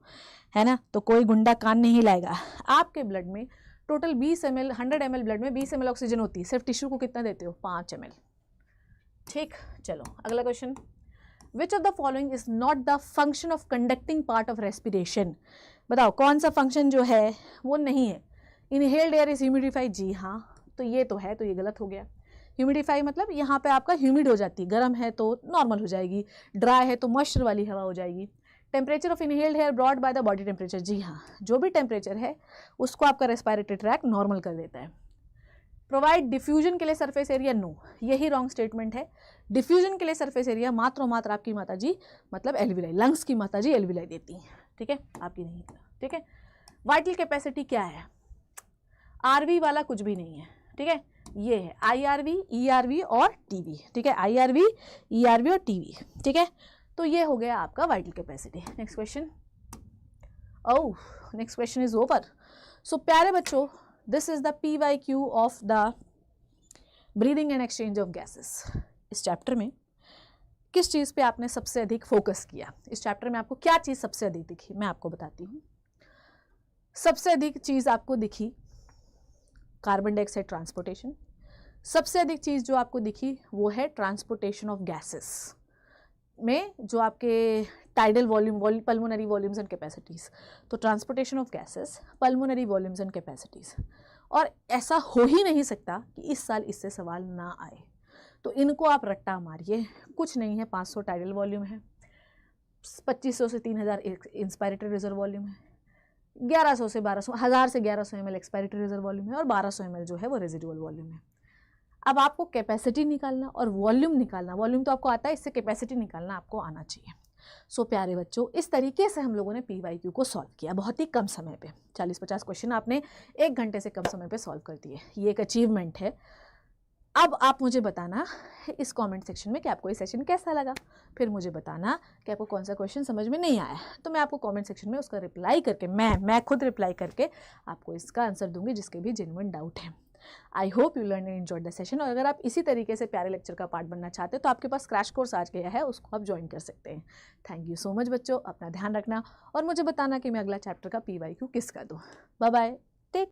है ना, तो कोई गुंडा कान नहीं लाएगा। आपके ब्लड में टोटल 20 ml, 100 ml ब्लड में 20 ml ऑक्सीजन होती है, सिर्फ टिश्यू को कितना देते हो? 5 ml, ठीक। चलो अगला question, which of the following is not the function of conducting part of respiration? बताओ कौन सा फंक्शन जो है वो नहीं है? इनहेल्ड एयर इज ह्यूमिडिफाई, जी हाँ, तो ये तो है, तो ये गलत हो गया। ह्यूमिडिफाई मतलब यहाँ पे आपका ह्यूमिड हो जाती है, गर्म है तो नॉर्मल हो जाएगी, ड्राई है तो मॉइस्चर वाली हवा हो जाएगी। Temperature of inhaled air brought by the body temperature, जी हाँ, जो भी टेम्परेचर है उसको आपका रेस्पिरेटरी ट्रैक्ट नॉर्मल कर देता है। प्रोवाइड डिफ्यूजन के लिए सरफेस एरिया, नो, यही रॉन्ग स्टेटमेंट है। डिफ्यूजन के लिए सरफेस एरिया मात्र आपकी माता जी मतलब एल्विलाई, लंग्स की माता जी एल्विलाई देती हैं, ठीक है, आपकी नहीं, ठीक है। वाइटल कैपेसिटी क्या है? आरवी वाला कुछ भी नहीं है, ठीक है, ये है IRV, ERV और TV, ठीक है, IRV, ERV और TV, ठीक है। तो ये हो गया आपका vital capacity. Next question, oh next question is over. So प्यारे बच्चों, this is the PYQ of the breathing and exchange of gases. इस चैप्टर में किस चीज़ पे आपने सबसे अधिक फोकस किया? इस चैप्टर में आपको क्या चीज़ सबसे अधिक दिखी? मैं आपको बताती हूँ। सबसे अधिक चीज़ आपको दिखी कार्बन डाइऑक्साइड ट्रांसपोर्टेशन, सबसे अधिक चीज़ जो आपको दिखी वो है ट्रांसपोर्टेशन ऑफ गैसेस में जो आपके tidal volume, pulmonary volumes and capacities. तो transportation of gases, pulmonary volumes and capacities, और ऐसा हो ही नहीं सकता कि इस साल इससे सवाल ना आए। तो इनको आप रट्टा मारिए, कुछ नहीं है, 500 टाइडल वॉल्यूम है, 2500 से 3000 इंस्पायरेटरी रिजर्व वॉल्यूम है, 1100 से 1200, 1000 से 1100 ml एक्सपायरेटरी रिजर्व वॉल्यूम है, और 1200 ml जो है वो रेजिडुअल वॉल्यूम है। अब आपको कैपेसिटी निकालना और वॉल्यूम निकालना, वॉल्यूम तो आपको आता है, इससे कैपेसिटी निकालना आपको आना चाहिए। सो प्यारे बच्चों, इस तरीके से हम लोगों ने PYQ को सॉल्व किया बहुत ही कम समय पे। 40-50 क्वेश्चन आपने 1 घंटे से कम समय पे सॉल्व कर दिए, ये एक अचीवमेंट है। अब आप मुझे बताना इस कमेंट सेक्शन में कि आपको ये सेशन कैसा लगा, फिर मुझे बताना कि आपको कौन सा क्वेश्चन समझ में नहीं आया, तो मैं आपको कमेंट सेक्शन में उसका रिप्लाई करके, मैं खुद रिप्लाई करके आपको इसका आंसर दूंगी जिसके भी जेन्युइन डाउट है। I hope you learn and enjoyed the session. और अगर आप इसी तरीके से प्यारे लेक्चर का पार्ट बनना चाहते हैं तो आपके पास क्रैश कोर्स आज गया है, उसको आप ज्वाइन कर सकते हैं। थैंक यू सो मच बच्चों, अपना ध्यान रखना और मुझे बताना कि मैं अगला चैप्टर का PYQ किसका दूँ। Bye bye.